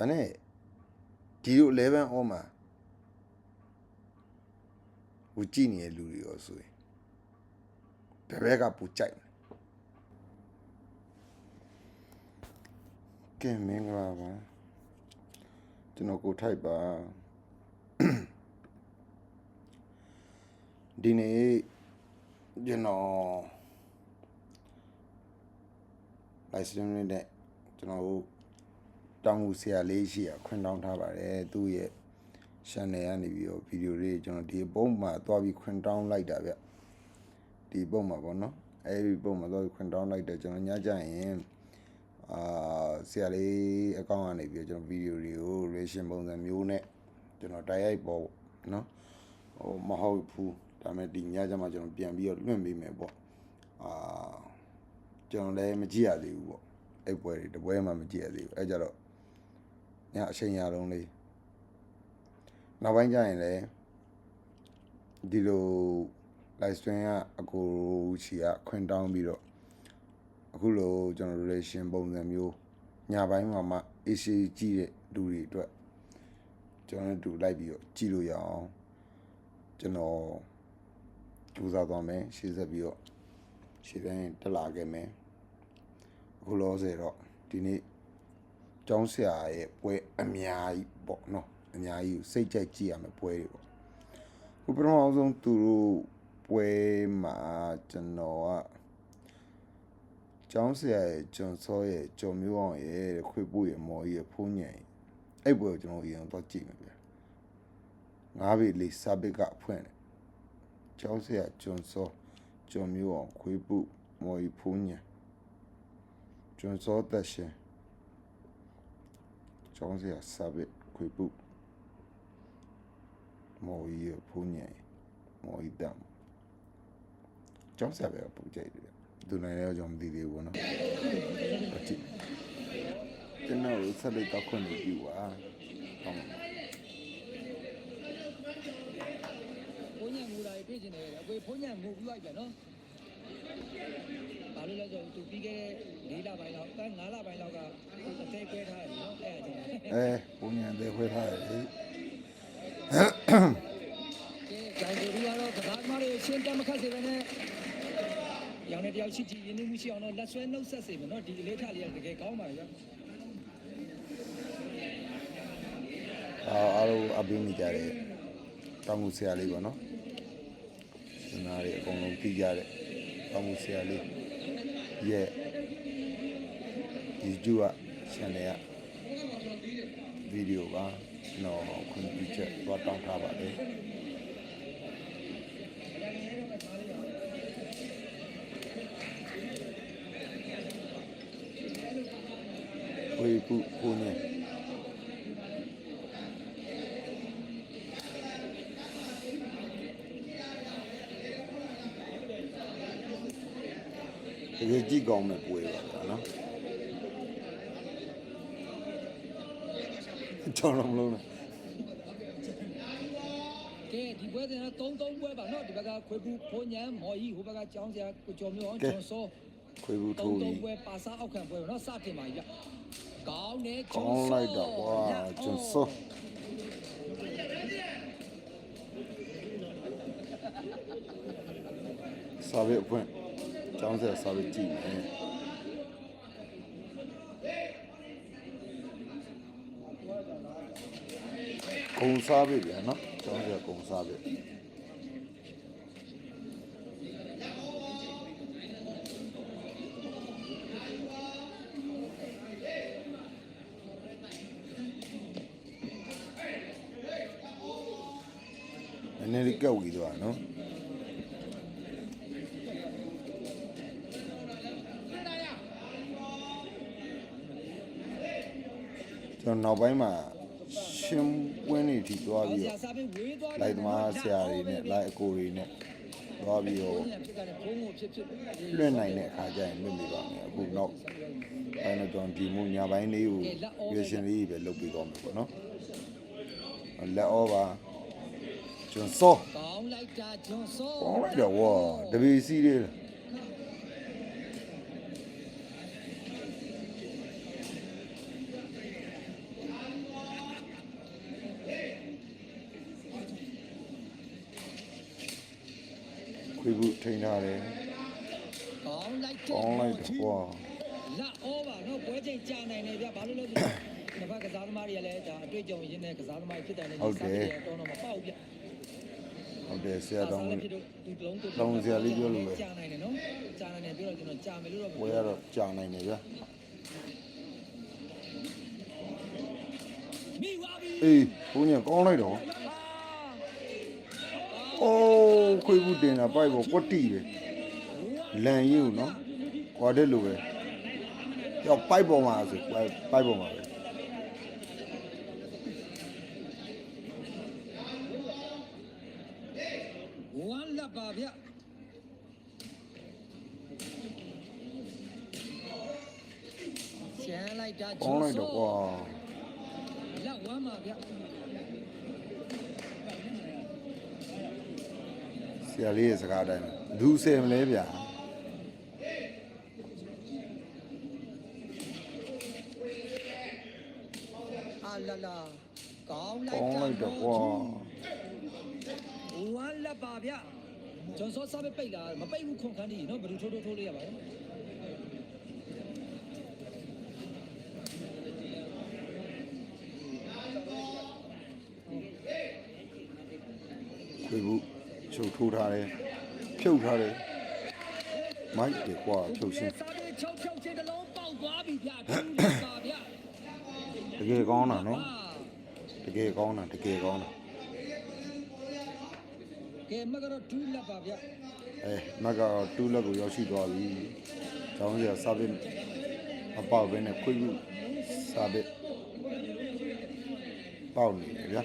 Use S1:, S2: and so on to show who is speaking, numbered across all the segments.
S1: ဒါနဲ့ဒီလို11 all မှာဟိုကြည့်နေတဲ့လူတွေရောဆိုရင်ဘယ်ဘက်ကပူကြိုက်ကဲမင်္ဂလာပါကျွန်တော်ကိုထိုက်ပါဒီနေ့ကျွန်တော်လိုက်စင်းနေတဲ့ကျွန်တော်တို့တောင်းမှုဆရာလေးရှိရခွင့်တောင်းထားပါတယ်သူ့ရဲ့ channel ကနေပြီးတော့ဗီဒီယိုလေးကျွန်တော်ဒီပုံမှာသွားပြီးခွင့်တောင်းလိုက်တာဗျဒီပုံမှာပေါ့နော်အဲဒီပုံမှာသွားပြီးခွင့်တောင်းလိုက်တယ်ကျွန်တော်ညကြရင်ဆရာလေးအကောင့်ကနေပြီးတော့ကျွန်တော်ဗီဒီယိုတွေကို reaction ပုံစံမျိုးနဲ့ကျွန်တော်တိုက်ရိုက်ပေါ့နော်ဟိုမဟုတ်ဘူးဒါပေမဲ့ဒီညကြမှာကျွန်တော်ပြန်ပြီးတော့လွှင့်ပေးမယ်ပေါ့ကျွန်တော်လည်းမကြည့်ရသေးဘူးပေါ့အဲ့ပွဲတွေတပွဲမှမကြည့်ရသေးဘူးအဲ့ကြတော့ညအချိန်ရလုံးလေးနောက်ပိုင်းကျရင်လည်းဒီလို live stream ကအကိုချီကခွင့်တောင်းပြီးတော့အခုလိုကျွန်တော် relation ပုံစံမျိုးညပိုင်းမှာမှ AC ကြည့်တဲ့လူတွေအတွက်ကျွန်တော်တို့လိုက်ပြီးတော့ကြည့်လို့ရအောင်ကျွန်တော်ကြိုးစားသွားမယ်ရှေ့ဆက်ပြီးတော့ရှေ့တိုင်းတက်လာခဲ့မယ်အခုလောဆယ်တော့ဒီနေ့ကျောင်းဆရာရဲ့ပွဲအများကြီးပေါ့နော်အများကြီးစိတ်ကြိုက်ကြည့်ရမယ်ပွဲတွေပေါ့ခုပထမဆုံးသူတို့ပွဲမှာကျွန်တော်ကကျောင်းဆရာရဲ့ကျွန်စောရဲ့ကျော်မျိုးအောင်ရဲ့ခွေပို့ရဲ့မော်ကြီးရဲ့ဖုန်းညံအဲ့ပွဲကိုကျွန်တော်အရင်တော့ကြည့်မယ်ဗျာ9ပေလေးစာပစ်ကအဖွင့်တယ်ကျောင်းဆရာကျွန်စောကျော်မျိုးအောင်ခွေပို့မော်ကြီးဖုန်းညံကျွန်စောသက်ရှင်ကျောင်းဆရာစာပစ်ခွေပို့မော်ကြီးဖုန်းညံမော်ကြီးတမ်းကျောင်းဆရာပဲပူကြိုက်တယ်သူနိုင်လည်းကျွန်တော်မသိသေးဘူးပေါ့နော်အကြည့်ကျွန်တော်ဆက်လက်တော့ခွင့်ပြုပါဟုတ်ပါ
S2: ဘုန်းကြီးငူတာပြည့်ကျင်တယ်အကိုဘုန်းကြီးငူပြီးလိုက်ပြန်နော်ဘာလို့လဲဆိုတော့သူပြီးခဲ့တဲ့4လပိုင်းလောက်5လပိုင်းလောက်ကအသေးခွဲထားတယ်နော်အဲ့အချင်း
S1: ဘုန်းကြီးအသေးခွဲထားတယ်လေ
S2: ကျောင်းသူကတော့ကဘာမှလည်းရှင်းတမခတ်စေပဲနဲ့ရောင်တဲ့တယောက်ရှိကြည့်ရင်းနှီးမှုရှိအောင်တော့လက်ဆွဲနှုတ်ဆက်စေမယ်နော်ဒီအလေးထားလေးကတကယ်ကောင်းပါရဲ့
S1: အားလုံးအပင်းနေကြတယ်တောင်းမှုဆရာလေးပေါ့နော်ဒီနားလေးအကုန်လုံးသိကြတယ်တောင်းမှုဆရာလေးရဲ့ဒီကျူက channel ကဗီဒီယိုပါကျွန်တော်ခွင့်ပြုချက်တော့တောင်းထားပါတယ်ဝေပုဘုန်းကြီးတကယ်ကြည့်ကောင်းမဲ့ပွဲပါဗျာနော်ကျွန်တော်မလို့
S2: ကဲဒီပွဲက3ပွဲပါနော်ဒီဘက်ကခွေဘူးဘုံညံမော်ကြီးဟိုဘက်ကကျောင်းဆရာကိုကျော်မျိုးအောင်ကျော်စော
S1: ခွေဘူးထိုး
S2: 3ပွဲပါစားအောက်ခံပွဲနော်စတင်ပါပြီကောင်းတယ်
S1: ကောင်းလိုက်တော့ကွာကျော်စောစာပေအဖွင့်ကျောင်းဆရာစာပေကြည့်မယ်ကုံစားပေဗျာနော်ကျောင်းဆရာကုံစားပေနည်းနည်းကြောက်ပြီးသွားနော်ကျွန်တော်နောက်ပိုင်းမှာရှင်းပွင်းနေထိသွားပြီးတော့လိုက်သမားဆရာတွေနဲ့လိုက်အကိုတွေနဲ့သွားပြီးတော့လွှင့်နိုင်တဲ့အခါကျရင်လွှင့်ပြီးသွားမယ်အခုနောက်အဲ့တော့ကျွန်တော်ဒီမို့ညာပိုင်းလေးကိုရွေးရှင်လေးပဲလုပ်ပြီးသွားမယ်ပေါ့နော်လက်ဩပါကျွန်စော
S2: ကောင်းလိုက်တာကျွန်စော
S1: ကောင်းလိုက်တော့ဝါတပီစီးလေး ဘူးထိန်းထားတယ်
S2: ကောင်းလိုက်
S1: ကောင်းလိုက်တော့ကွာ
S2: လက်ဩပါနော်ပွဲချိန်ကြာနိုင်တယ်ဗျဘာလို့လဲဆိုတော့တစ်ဖက်ကစားသမားတွေကလည်းဒါအတွေ့အကြုံရင်းတဲ့ကစားသမားဖြစ်တယ်နဲ့တော်တော်မပေါက်ဗျ
S1: ဟုတ်တယ်ဆရာတော်
S2: ဖြစ်တော့ဒီလုံး
S1: တောင်းစရာလေးပြောလို့ပဲ
S2: ကြာနိုင်တယ်နော်ကြာနိုင်တယ်ပြောတော့ကျွန်တော်ကြာမယ်လို့တော့
S1: ပွဲကတော့ကြာနိုင်တယ်ဗျာ
S2: မိပါပြီ
S1: အေးဘုန်းကြီးကောင်းလိုက်တော့အိုးခွေးဘူးတင်တာပိုက်ပေါ်ကွက်တီပဲလန်ကြီးကိုနော်ကွာတဲ့လိုပဲရောက်ပိုက်ပေါ်မှာဆိုပိုက်ပေါ်မှာပဲ
S2: ဝမ်းလက်ပါဗျကျန်လိုက်တာ
S1: ကောင်းလိုက်တော့ကွာ
S2: လက်ဝမ်းပါဗျ
S1: ဆရာလေးရဲ့စကားတိုင်းလူဆယ်မလဲဗျာ
S2: အာလာလာကောင်းလို
S1: ကောင်းလိုက်တော့ကွာ
S2: ဝမ်းလက်ပါဗျကျွန်စောစားပိတ်လာမပိတ်ဘူးခွန်ခန်းကြီးနော်ဘယ်သူထိုးလေးရပါလဲ
S1: ခွေးဘူးချုပ်ထိုးထားတယ်ဖြုတ်ထားတယ်မိုက်တယ်ကွာဖြုတ်ရှင်း
S2: စားပြီးချုပ်ချင်းတစ်လုံးပေါက်သွားပြီဗျဒူးလက်ပါဗျ
S1: တကယ်ကောင်းတာနော်တကယ်ကောင်းတာတကယ်ကောင်းတာ
S2: ကဲမကတော့ဒူးလက်ပါဗျ
S1: မက်ကတူးလက်ကိုရောက်ရှိသွားပြီ။ကျောင်းစရာစာပစ်အပေါက်ပဲနဲ့ခွေးဘူးစာပစ်ပေါက်နေတယ်ဗျာ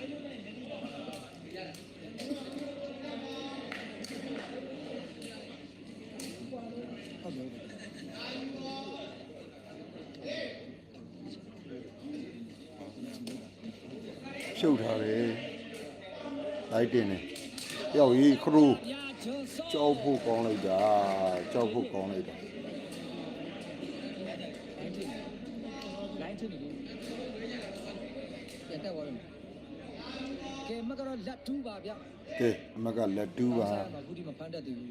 S1: ဖြုတ်ထားတယ်လိုက်တင်တယ်ရောက်ရေးခရူ
S2: ဗျာကျွန်စော
S1: ကြောက်ဖို့ကောင်းလိုက်တာကြောက်ဖို့ကောင်းလိုက်တာ
S2: လိုင်းချင်နေတယ်တက်သွားတယ်ကဲမကတော့လက်ဒူးပါဗျ
S1: ကဲအမကလက်တူးပါ
S2: အခုဒီမဖမ်းတတ်သေးဘူး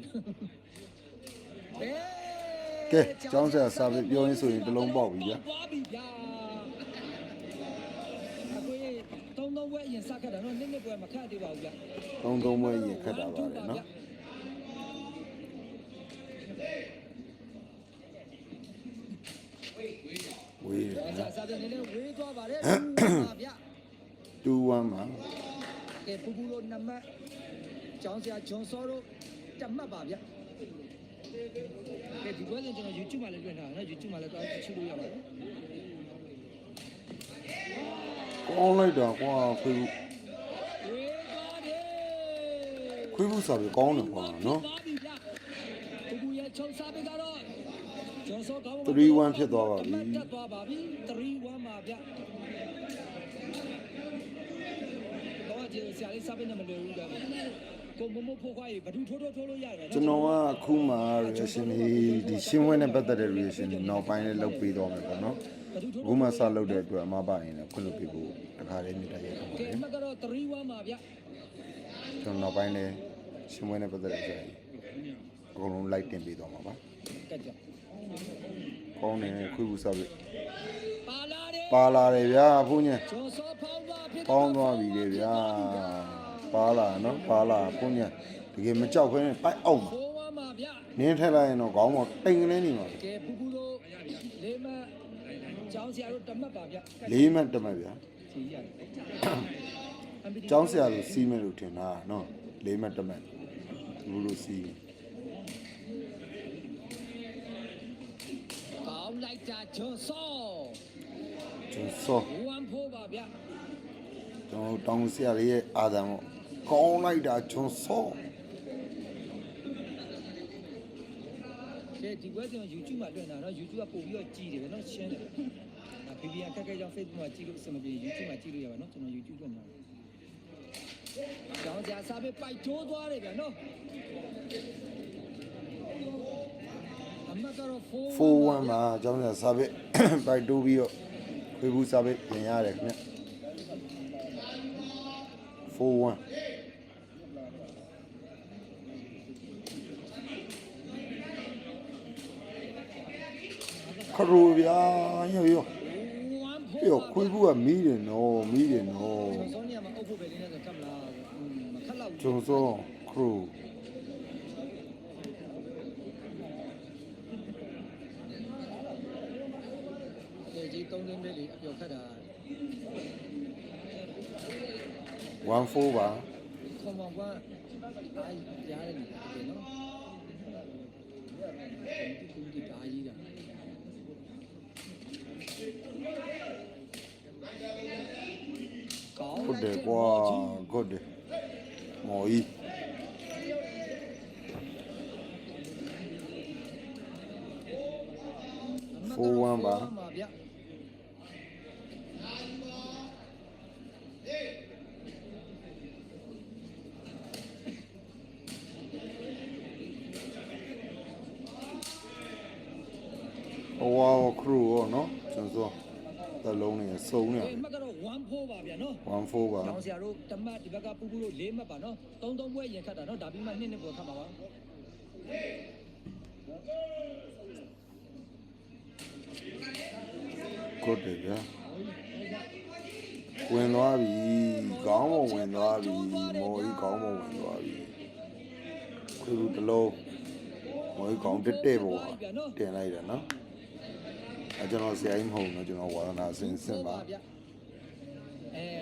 S1: ကဲကျောင်းဆရာစာပစ်ပြောရင်းဆိုရင်တစ်လုံးပေါက်ပြီဗျာ
S2: သွားပြီဗျာအခုသုံးဝဲအရင်စခတ်တာနော်နစ်ပွဲမခတ်သေးပါဘူးဗျ
S1: သုံးပွဲရင်ခတ်တာပါတယ်နော်ဝေးတယ်နော်
S2: စာပြန်နေလေဝေးသွားပါတယ်ပါဗျ
S1: 2-1မှာ
S2: ကဲပူပူလို့နံပါတ်ကျောင်းဆရာဂျွန်စောတို့တတ်မှတ်ပါဗျကဲဒီပွဲစဉ်ကျွန်တော် YouTube မှာလည်းလွှင့်ထားတာနော် YouTube မှာလည်းတောင်းကြည့်လို့ရပါတယ်
S1: ကောင်းလိုက်တာကွာခွေးဘူး
S2: ဝေးသွားတယ်
S1: ခွေးဘူးစာပစ်ကောင်းတယ်ကွာနော်
S2: ပူပူရဲ့ချုံစားပေးကတော့ဂျွန်စောကောင်း
S1: 3-1ဖြစ်သွားပါပြီ
S2: တက်သွားပါပြီ3-1ပါဗျတော့ဒီဆရာလေးစားပေးနေမလို့ဘူးကွာကိုမမဖို့ခွားရေဘဒူထိုးလို့ရတယ်
S1: ကျွန်တော်ကအခုမှ reaction ဒီရှင်းဝဲနဲ့ပတ်သက်တဲ့ reaction တွေနောက်ပိုင်းလေးလုပ်ပေးတော့မယ်ပေါ့နော်အခုမှစလုပ်တဲ့အတွက်အမပါနေတယ်ခွင့်လုပ်ပေးဖို့တခါလေးမြတ်ရရအောင်
S2: ကဲမကတော့3-1ပါဗျ
S1: ကျွန်တော်နောက်ပိုင်းလေးရှင်းဝဲနဲ့ပတ်သက်တဲ့ဆိုရင်အကုန်လုံး like တင်ပေးတော့မှာပါ
S2: ကက်ကြ
S1: ကောင်းတယ်ခွေးဘူးစားပြီ
S2: ပါလာတယ်
S1: ပါလာတယ်ဗျာဘုန်းကြီး
S2: ကျော်စောဖောင်းသွားဖြစ်
S1: ပေါင်းသွားပြီလေဗျာပါလာနော်ပါလာဘုန်းကြီးတကယ်မကြောက်ခဲနဲ့ပိုက်အောင်
S2: ဖိုးဝါမှာဗျ
S1: နင်းထက်လိုက်ရင်တော့ခေါင်းပေါ်တိမ်ကလေးနေမှာ
S2: ကဲပူပူတို့လေးမကျောင်းဆရာတို့တမတ်ပါဗျ
S1: လေးမှတ်တမတ်ဗျာ
S2: စီရတယ်
S1: ကျောင်းဆရာလိုစီးမယ်လို့ထင်တာနော်လေးမှတ်တမတ်ဘူးလို့စီး
S2: ကောင်းလိုက်တာကျော်စော
S1: ကျွန်စော
S2: ဝမ်ဖိုးပါဗျ
S1: ကျွန်တော်တောင်းဆရာလေးရဲ့အာသံပေါ့ကောင်းလိုက်တာကျွန်စော
S2: ကဲဒီပွဲစဉ် YouTube မှာလွှင့်တာနော် YouTube ကပို့ပြီးတော့ကြည့်တယ်ပဲနော်ရှင်းတယ်ဒါ VPN ခက်ခဲကြောင်း Facebook မှာကြည့်လို့အဆင်မပြေ YouTube မှာကြည့်လို့ရပါနော်ကျွန်တော် YouTube လွှင့်တာကျောင်းဆရာစာပေပိုက်တိုးသွားတယ်ဗျနော်အမကတော့
S1: 4-1မှာကျောင်းဆရာစာပစ်ပိုက်တိုးပြီးတော့ခွေးဘူးစာပစ်ပြင်ရတယ်ခင်ဗျ4-1 ခရိုဗျာရော
S2: ဝမ်ဖိုး
S1: ပြောခွေးဘူးကမီးတယ်နော်မီးတယ်နော်
S2: စောနေမှာအုပ်ဖို့ပဲလေးနဲ့ဆိုကပ်လာမခက်တော့
S1: ဂျုံစောခရို
S2: ဒီကြီး3သိန်းပဲလေအပြော်ခတ်တာ
S1: 14ပါ
S2: ခွန်မောင်ကအားရားရတယ်ဒီနော်ဒီအားကြီးတာကောင်း
S1: ဟုတ်တယ်ကွာဟုတ်တယ်မော်ကြီး 4-1ပါ
S2: ဗျ
S1: ဟိုဝါခရိုရောနော်ဂျုံစောတလုံးနေစုံနေ
S2: ဒီမှကတော့1 4ပါဗျာနော်
S1: 14ပါ
S2: ကျောင်းဆရာတို့တမတ်ဒီဘက်ကပူပူတို့၄မှတ်ပါနော်3ပွဲရင်ခတ်တာနော်ဒါပြီးမှ2ပွဲခတ်ပါပါ
S1: ဟုတ်တယ်ဗျာဝင်သွားပြီခေါင်းမဝင်သွားပြီမော်ကြီးခေါင်းမဝင်သွားပြီခွေးဘူးတလုံးမော်ကြီးခေါင်းတက်တဲ့ပေါ်တင်လိုက်တယ်နော်အဲကျွန်တော်ဆရာကြီးမဟုတ်ဘူးနော်ကျွန်တော်ဝါရနာစင်စင်ပါ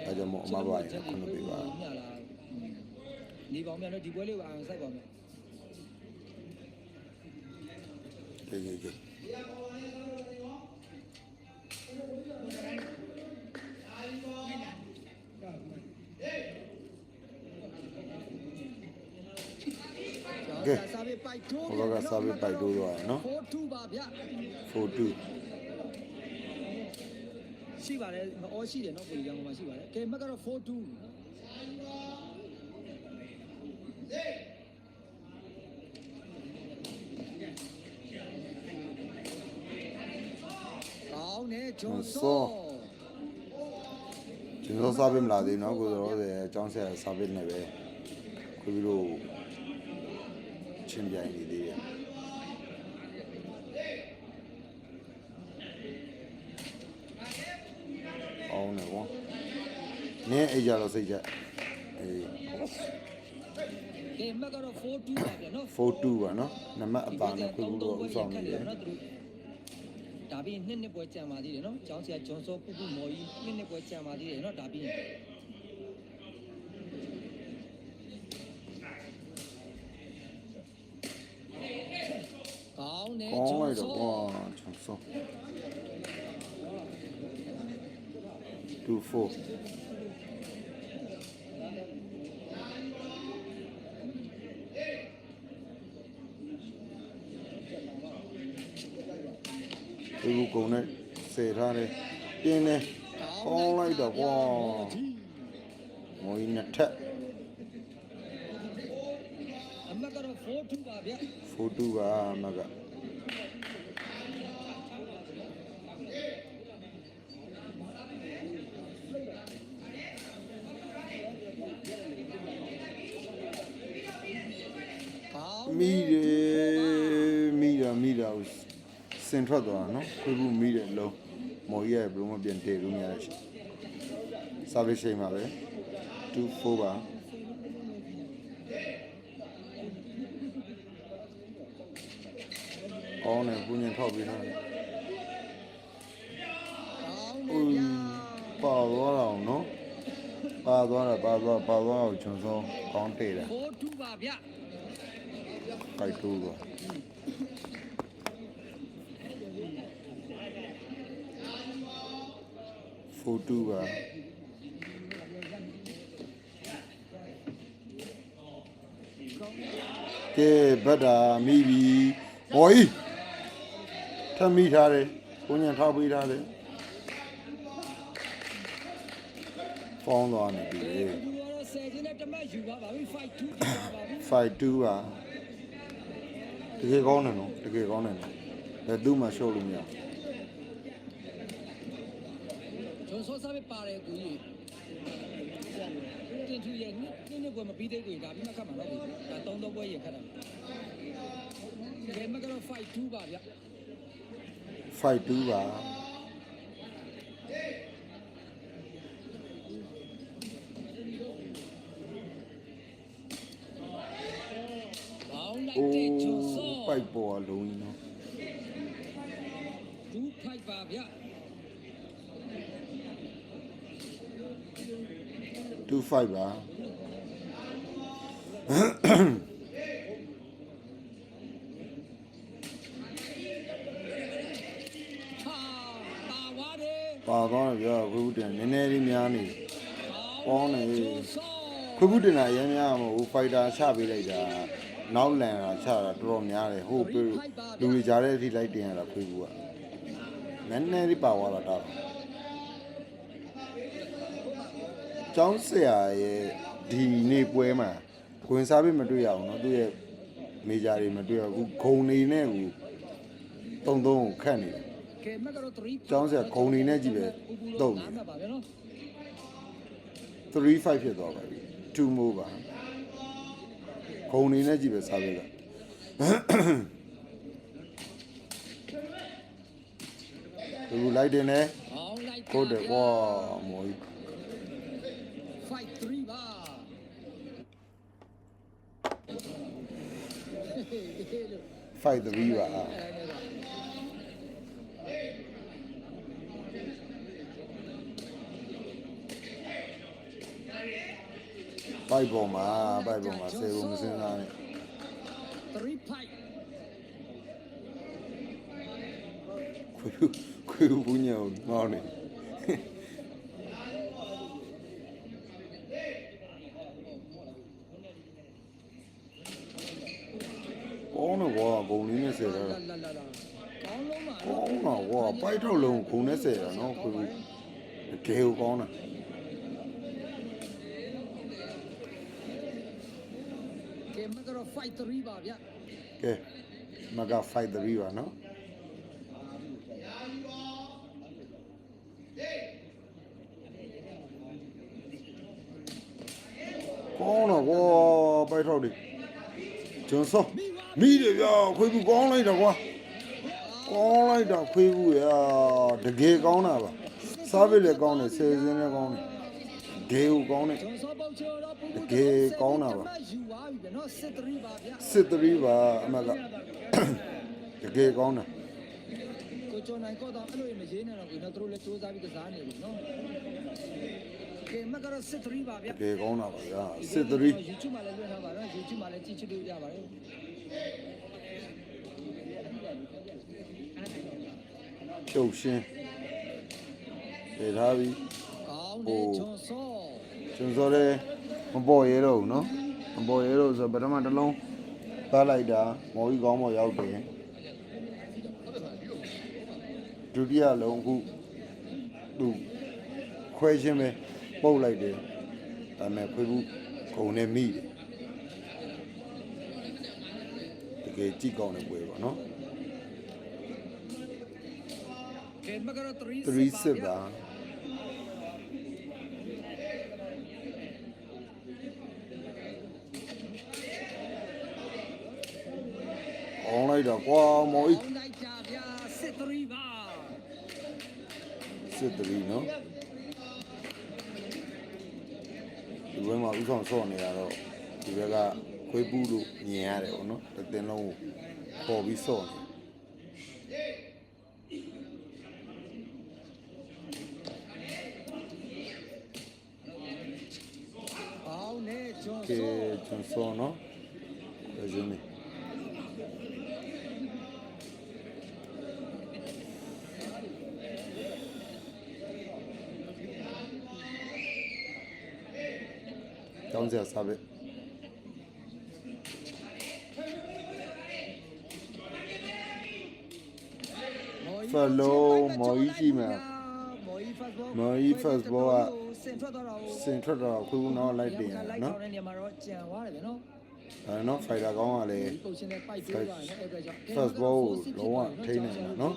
S1: အဲကြောင့်မို့အမပါရင်ခုနပေးပါ
S2: ဒီပေါင်းမြန်တော့ဒီပွဲလေးကိုအာရုံစိုက်ပါမယ်
S1: ကြည့်ကဲ
S2: စာပေပိုက်တိုး
S1: ဟိုဘက်ကစာပေပိုက်တိုးသွားတယ်နော်
S2: 4-2ပါဗျ
S1: 4-2
S2: ရှိပါတယ်မအောရှိတယ်နော်ကိုကြီးကမှရှိပါတယ်ကဲမက်ကတော့4-2ကောင်းတယ်ဂျွန်ဆော
S1: ကျွန်တော်စာပေမလာသေးနော်ကိုတော်ရဲ့အကြောင်းဆက်စာပေနဲ့ပဲခွေးပြီးတော့ချင်းပြိုင်နေသေးတယ်အောင်နေဘောနင်းအိတ်ကြတော့စိတ်ကြအေး
S2: ကဲမက်ကတော့4-2ပါဗျနော်
S1: 4-2ပါနော်နံပါတ်အပါနဲ့ခွေးပြီးတော့ဥဆောင်နေတယ်
S2: ဒါပြီး2ပွဲကြံပါသေးတယ်နော်ကျောင်းဆရာဂျွန်ဆောပူပူမော်ကြီး2ပွဲကြံပါသေးတယ်နော်ဒါပြီးကောင်းတယ်
S1: ကောင်း
S2: ဂျွ
S1: လို
S2: န်
S1: က်တော့
S2: ဆော
S1: ကွာချောင်းစော2-4ဒီကုန်းနဲ့ဆယ်ထားတယ်တင်းနေကောင်းလိုက်တော့ကွာမော်ကြီးနှစ်ထက်
S2: အမကတော့4-2ပါဗျ
S1: 4-2ပါအမကမီးတယ်မီးတာစင်ထွက်သွားနော်ခွေးဘူးမီးတယ်လုံးမော်ကြီးရဲ့ဘလုံးမပြန်တည်လို့မရတဲ့ရှင်စာပေရှိမှာပဲ2-4ပါအောင်းနေပူညင်ထောက်ပြီးထားတယ်
S2: ကောင်းတယ်ဗျာ
S1: ပါသွားတော့နော်ပါသွားတော့ကျွန်စောကောင်းတေးတယ်
S2: 4-2ပါဗျ
S1: ကြိုက်တိုးသွား4-2ပါကဲဘတ်တာမိပြီဟောကြီးထပ်မိထားတယ်ကိုညံထောက်ပေးထားတယ်ပေါင်းသွားနေပြီ
S2: ဒီကတော့10ကျင်းနဲ့တမတ်ယူပါပါပြီ5-2ယူပါပါပြီ
S1: 5-2ပါတကယ်ကောင်းတယ်နော်တကယ်ကောင်းတယ်နော်လက်သူ့မှာရှော့လို့မရ
S2: ကျွန်စောစားပဲပါတယ်ကိုကြီးတင်ထူရဲ့နှစ်ပွဲမပြီးသေးဘူးဒါပြီးမှခတ်မှာတော့ဒါ3ပွဲရင်ခတ်တာကဲမကတော့5-2ပါဗျ
S1: fight 2ပါ
S2: ဘောင်းလိုက်
S1: အို
S2: တဲ့ချွန်စော
S1: းပိုက်ပေါ်လုံးကြီးနော်
S2: 2 fight ပါဗျ
S1: 2 fight ပါ
S2: ဟာပါဝါတယ်
S1: ပါသွားတယ်ဗျာခွေးဘူးတင်နည်းနည်းလေးများနေ ပေါင်းနေ
S2: ချွန်စော
S1: ခွေးဘူးတင်တာအရင်များမဟုတ်ဘူး fighter ချပေးလိုက်တာနောက်လန်တာချတာတော်တော်များတယ်ဟိုပြေလူတွေကြားတဲ့အထိလိုက်တင်ရတာခွေးဘူးကနည်းနည်းလေးပါသွားတာတော့ကျောင်းဆရာရဲ့ဒီနေ့ပွဲမှာဝင်စားပြီးမတွေ့ရအောင်နော်သူရဲ့မေဂျာတွေမတွေ့ရဘူးဂုံနေနဲ့ကိုတုံကိုခတ်နေတယ်
S2: ကဲမကတော့3
S1: ကျောင်းဆရာဂုံနေနဲ့ကြည့်ပဲတုံနေ
S2: မှတ်ပါဗျာနော်
S1: 3-5ဖြစ်သွားပါပြီ2 more ပါဂုံနေနဲ့ကြည့်ပဲစားပေးကသူလိုက်တင်နေ
S2: ဘောင်းလိုက်
S1: ဟုတ်တယ်ကွာမော်ကြီး
S2: fight 3ပါ
S1: fight 3ပါပိုက်ပေါ်မှာ10ပုံမစင်းစားနဲ့
S2: 3 fight
S1: ခွေးဘူးညောင်းမောင်းနေကောင်းတော့ကွာဂုံလေးနဲ့ဆယ်တာ
S2: လာလာလာကောင်းလုံးပါ
S1: ကောင်းတော့ကွာပိုက်ထုတ်လုံးဂုံနဲ့ဆယ်တာနော်ခွေးဘူးတကယ်ကိုကောင်းတာ
S2: ကဲမကတော့ fight 3ပါဗျာ
S1: ကဲမက fight 3ပါနော်ကောင်းတော့ကွာပိုက်ထုတ်တယ်ကျွန်းစောမိတယ်ဗျာခွေးဘူးကောင်းလိုက်တာကွာကောင်းလိုက်တာခွေးဘူးရတကယ်ကောင်းတာပါစားပြီလည်းကောင်းတယ်ဆယ်စင်းလည်းကောင်းတယ်တကယ်ကိုကောင်းတယ်
S2: ကျွန်စောပေါချောတော့ပူပူ
S1: တကယ်ကောင်းတာပါ
S2: ယူပါပြီဗျာနော်စစ်3ပါဗျာ
S1: စစ်3ပါအမကတကယ်ကောင်းတာ
S2: ကိုကျော်နိုင်တော့အဲ့လိုမရေးနဲ့တော့ကိုနော်သူတို့လည်းစူးစမ်းပြီးကစားနေပြီနော်ကဲမကတော့စစ်3ပါဗျာ
S1: တကယ်ကောင်းတာပါဗျာစစ်3
S2: YouTube မှာလည်းလွှင့်ထားပါတော့ YouTube မှာလည်းကြည့်ချလို့ရပါတယ်
S1: ကျုပ်ရှင်းပြေထားပြီ
S2: ကောင်းတယ်ကျွန်စော
S1: ကျွန်စောလည်းမပေါ်ရဲတော့ဘူးနော်မပေါ်ရဲတော့ဆိုပထမတစ်လုံးသားလိုက်တာမော်ကြီးကောင်းမော်ရောက်တယ်ဒုတိယလုံးအခုသူခွဲချင်းပဲပုတ်လိုက်တယ်ဒါပေမဲ့ခွေးဘူးဂုံနဲ့မိတယ်တကယ်ကြည့်ကောင်းတဲ့ပွဲပါနော်
S2: ကဲမကတော့3
S1: 3စစ်ပါအောင်းလိုက်တော့ကွာမော်ကြီး
S2: ကောင်းလိုက်ကြဗျာစစ်3ပါ
S1: စစ်3နော်ဒီဘက်မှာဥဆောင်ဆော့နေရတော့ဒီဘက်ကခွေးပူးလို့မြင်ရတယ်ပေါ့နော်တစ်တင်လုံးကိုပေါ်ပြီးဆော့နေ
S2: ကောင်းတယ်ကျွန်
S1: ကဲ
S2: စော
S1: ကျွန်စောနော်ဒါချင်းနေတောင်းစရာစားပဲ follow မော်ကြီးကြည့်မယ်
S2: မော်ကြီး first ball
S1: မော်ကြီး first ball က
S2: စင်ထွက်သွားတာကို
S1: စင်ထွက်တော့ခွေးဘူးနော်လိုက်တင်ရ
S2: လိုက်
S1: နော်
S2: ထောင်းတဲ့နေရာမှာတော့ကြံသွားတယ်ဗျနော်
S1: အဲနော် fighter ကောင်းကလည်း
S2: ဒီပုံရှင်နဲ့ပိုက်ပေးပါနဲ့အဲ့အတွက်ကြောင့်
S1: first ball ကိုလုံးဝထိန်းနိုင်တာနော်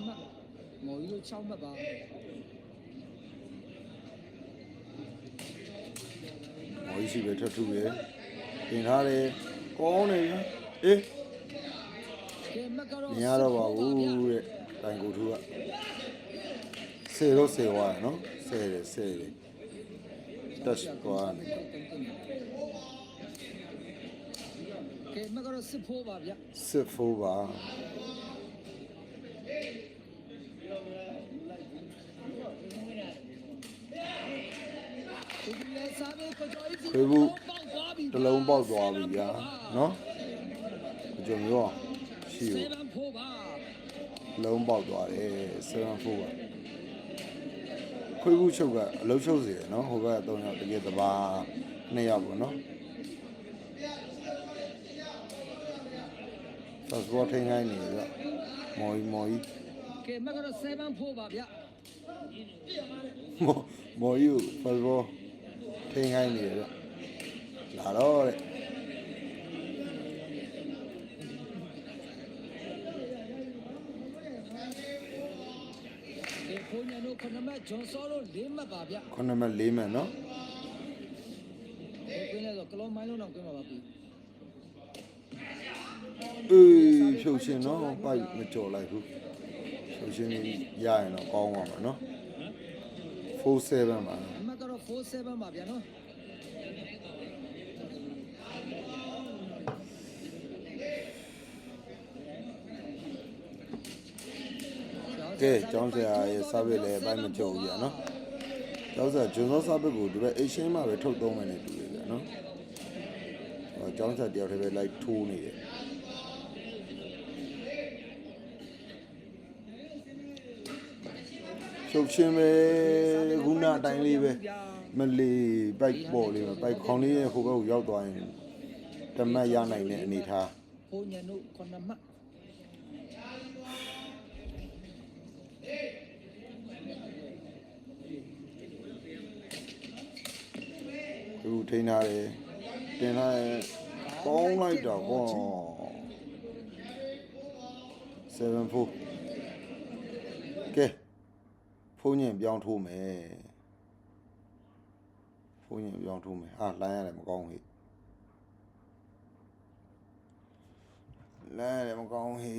S2: မော်ကြီးတို့6မှတ်ပါ
S1: မော်ကြီးရှိပဲထထူရယ်ပြင်ထားတယ်ကောင်းနေပြီအေး
S2: ကဲမကတော့
S1: မြင်ရတော့ပါဘူးတဲ့တိုင်ကိုထူက
S2: က
S1: စေတော့စေသွားတယ်နော်စေတယ်တက်သွားတယ်
S2: ကဲမကတော့စစ်ဖိုးပါဗျ
S1: စစ်ဖိုးပါ
S2: ဒီလေစားပဲကိုကြော်ကြီး
S1: ခွေးဘူး
S2: ပေါက်သွားပြီ
S1: တလုံးပေါက်သွားပြီဗျာနော်ကြုံရောရှိ
S2: စေ
S1: ဘူး
S2: ဗန်ဖိုးပါ
S1: လုံးပေါက်သွားတယ်7ဖိုးပါခွေးဘူးချုပ်ကအလုံးချုပ်စီတယ်နော်ဟိုဘက်က3ယောက်တကယ်တပါ2ယောက်ပေါ့နော် first ball ထိန်းခိုင်းနေပြီမော်ကြီး
S2: ကဲမကတော့စေဗန်ဖိုးပါဗျ
S1: မော်ကြီးကို first ball ထိန်းခိုင်းနေတယ်လာတော့တဲ့
S2: ကဲဖိုးညနိုခဏမဂျွန်စောတို့၄မှတ်ပါဗျ
S1: ခုနမ4မှန်နော်
S2: ကဲလဲဆိုကလောမိုင်းလုံးတော့ကျင်းပါပါပြီ
S1: အေးဖြုတ်ရှင်နော်ပိုက်မကြော်လိုက်ဘူးဖြုတ်ရှင်ကြီးရရင်တော့ကောင်းပါမှာနော်47ပါ
S2: မကတော့47ပါဗျနော်
S1: ကဲကျောင်းဆရာရဲ့စာပေလည်းအပိုင်းမကြုံဘူးကြာနော်ကျောင်းဆရာဂျွန်စောစာပေကိုဒီဘက်အေရှင်းမှာပဲထုတ်သုံးမယ်နဲ့တူတယ်ကြာနော်ဟောကျောင်းဆရာတယောက်တည်းပဲလိုက်ထိုးနေတယ်ဖြုတ်ချင်းပဲခုနအတိုင်းလေးပဲမလီပိုက်ပေါ်လေးပဲပိုက်ခေါင်းလေးရဲ့ဟိုဘက်ကိုရောက်သွားရင်တမတ်ရနိုင်တဲ့အနေထား
S2: ဖိုးညနိုခဏမ
S1: သူထိန်းထားတယ်တင်ထားတယ်ပေါင်းလိုက်တော့ဟော7-4ကဲဖုန်းညင်ပြောင်းထိုးမယ်ဖုန်းညင်ပြောင်းထိုးမယ်ဟာလိုင်းရတယ်မကောင်းဟေ့လိုင်းရတယ်မကောင်းဟေ့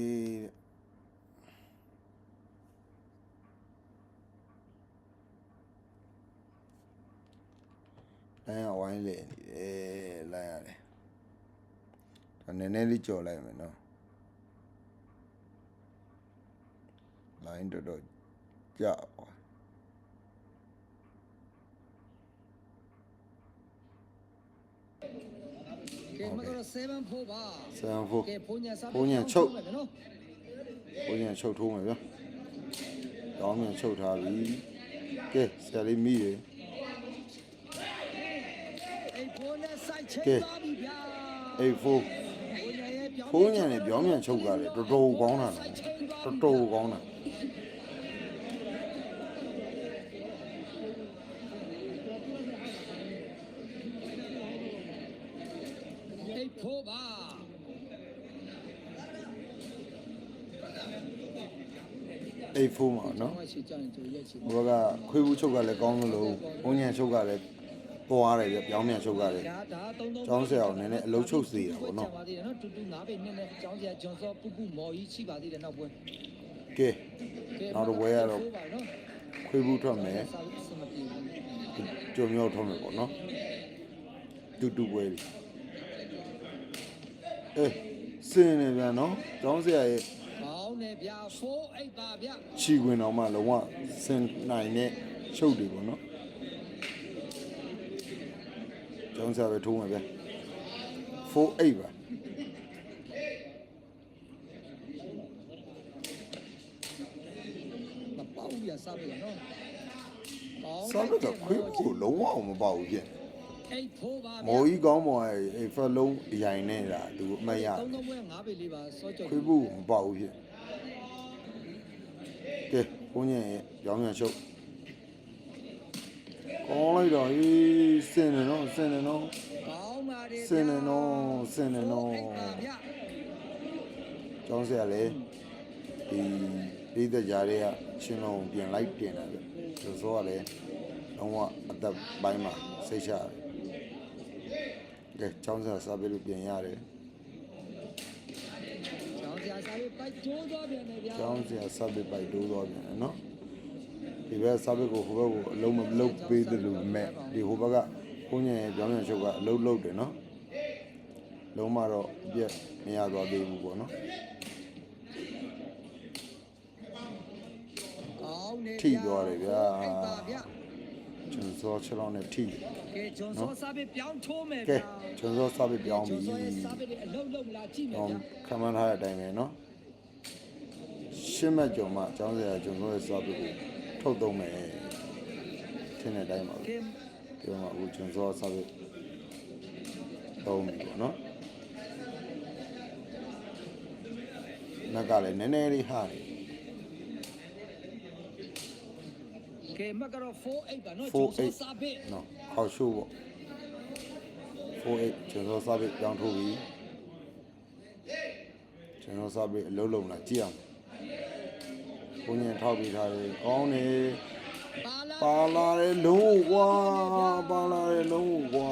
S1: လိုင်းရဝိုင်းလေနေတယ်လိုင်းရတယ်ဒါနည်းနည်းလေးကြော်လိုက်မယ်နော်လိုင်းတော်ကြာပါ
S2: ကဲမကတော့7ဖိုးပါ
S1: 7-4
S2: ကဲဖိုးညစား
S1: ဖိုးညချုပ်
S2: မယ်နော်
S1: ဘုန်းကြီးချုပ်ထိုးမယ်ဗျာ။တောင်းမြန်ချုပ်ထားပြီ။ကဲဆရာလေးမိရယ်
S2: အိတ်ဖိုးနဲ့စိုက်ချင်း
S1: ကဲ
S2: သွားပြီဗျာ
S1: ။8-4
S2: ဖိုးညရဲ့ပြောင်း
S1: ဖုန်းညံနဲ့ပြောင်းမြန်ချုပ်ကြတယ်တော်တော်ကောင်းတာနော်တော်တော်ကောင်းတာ
S2: အိတ်ဖိုးပါ
S1: 8-4မှာနော်
S2: ဟောရှိကြရင်သူရက်ချီ
S1: ဟိုဘက်ကခွေးဘူးချုပ်ကလည်းကောင်းလို့ဘုန်းညံချုပ်ကလည်းသွားတယ်ဗျပြောင်းမြန်ချုပ်ကလည်း
S2: ဒါ33
S1: ကျောင်းဆရာကိုနည်းနည်းအလုံးချုပ်စေတာပေါ့နော်
S2: ပါသေးတယ်နော်တူတူ9ပိတ်နဲ့ကျောင်းဆရာဂျွန်စောပူပူမော်ကြီးရှိပါသေးတယ်နောက်ပွဲ
S1: ကဲနောက်တော့ဝဲရတော့
S2: ဖိုးပါနော်
S1: ခွေးဘူးထွက်မယ်
S2: စာစမပြေဘူး
S1: ကြုံမြောက်ထွက်မယ်ပေါ့နော်တူပွဲလေးအေးစင်းနေပြန်နော်ကျောင်းဆရာရဲ့
S2: ကောင်းတယ်ဗျာ4-8ပါဗျာ
S1: ချီဝင်အောင်မှလုံးဝစင်နိုင်တဲ့ချုပ်တွေပေါ့နော်ကျောင်းစားပဲထိုးမှာဗျ4-8ပါ
S2: မပေါက်ဗျာစားပြီနော်ကောင်း
S1: စားလို့ကခွေးကိုလုံးဝအောင်မပေါ့ဘူးပြင်
S2: အိတ်ဖိုးပါဗျာ
S1: မော်ကြီးကောင်းပေါ်အဲဖက်လုံးအရင်နေတာသူအမတ်ရ
S2: 33ပွဲ9ပိတ်လေးပါစောကြော်
S1: ခွေးဘူးမပေါ့ဘူးပြင်ကဲဘုန်းကြီးရဲ့ရောင်းရချုပ်ကောင်းလိုက်တော့ဟေးစင်နေနော်စင်နေနော်
S2: ကောင်းပါတယ်
S1: စင်နေနော်စင်နေနော်
S2: 4-8ပါဗျာ
S1: ကျောင်းဆရာလည်းဒီပြည်သက်ကြားတွေကရှင်လုံးပြင်လိုက်ပြင်တာပဲသူဆိုကလည်းလုံးဝအသက်ပိုင်းမှာစိတ်ချတယ်ကဲကျောင်းဆရာစားပေးလို့ပြင်ရတယ်
S2: ကျောင်းဆရာစားပြီးပိုက်ကျိုးသွားပြန်တယ်ဗျာ
S1: ကျောင်းဆရာစားပေးပိုက်တိုးသွားပြင်တယ်နော် ဒီဘက်စာပေကိုဟိုဘက်ကိုအလုံးမလုံးပေးတယ်လို့မဲ့ဒီဟိုဘက်ကဘုန်းကြီးရဲ့ပြောင်းပြန်ချုပ်ကအလုံးလုံးတယ်နော်လုံးမတော့ပြက်မရသွားသေးဘူးပေါ့နော်
S2: ကောင်းနေ
S1: ထိသွားတယ်ဗျာ
S2: အိတ်ပါဗျာ
S1: ကျွန်စော6လောက်နဲ့ထိ
S2: ကဲဂျွန်ဆောစားပြီးပြောင်းထိုးမယ်
S1: ကဲ
S2: ဗျာ
S1: ကျွန်စောစာပေပြောင်းပြီ
S2: ဂျွန်ဆောရဲ့စားပြီးအလုံးလုံးလာကြည့်မယ်
S1: တော့
S2: ဗျာ
S1: ခံမှန်းထားတဲ့အတိုင်းပဲနော်ရှင်းမဲ့ကြုံမှအကြောင်းစရာကျွန်တော်ရဲ့စာပေကိုထုတ်သုံးမယ်ထင်တဲ့အတိုင်းပါပဲ
S2: ကဲ
S1: ပြောမှာအခုကျွန်စောစာပေသုံးပြီပေါ့နော်နက်ကလည်းနည်းနည်းလေးဟာနေ
S2: ကဲမကတော့48ပါနော်ဂျွန်ဆောစားပြီး
S1: နော်ခေါက်ရှိုးပေါ့48ကျွန်တော်စာပေပြောင်းထုတ်ပြီကျွန်တော်စာပေအလုံးလုံးလာကြည့်အောင်ဘုန်းကြီးထောက်ပြီးထားတယ်ကောင်းနေ ပါလာတယ်လုံးဝကွာပါလာတယ်လုံးဝကွာ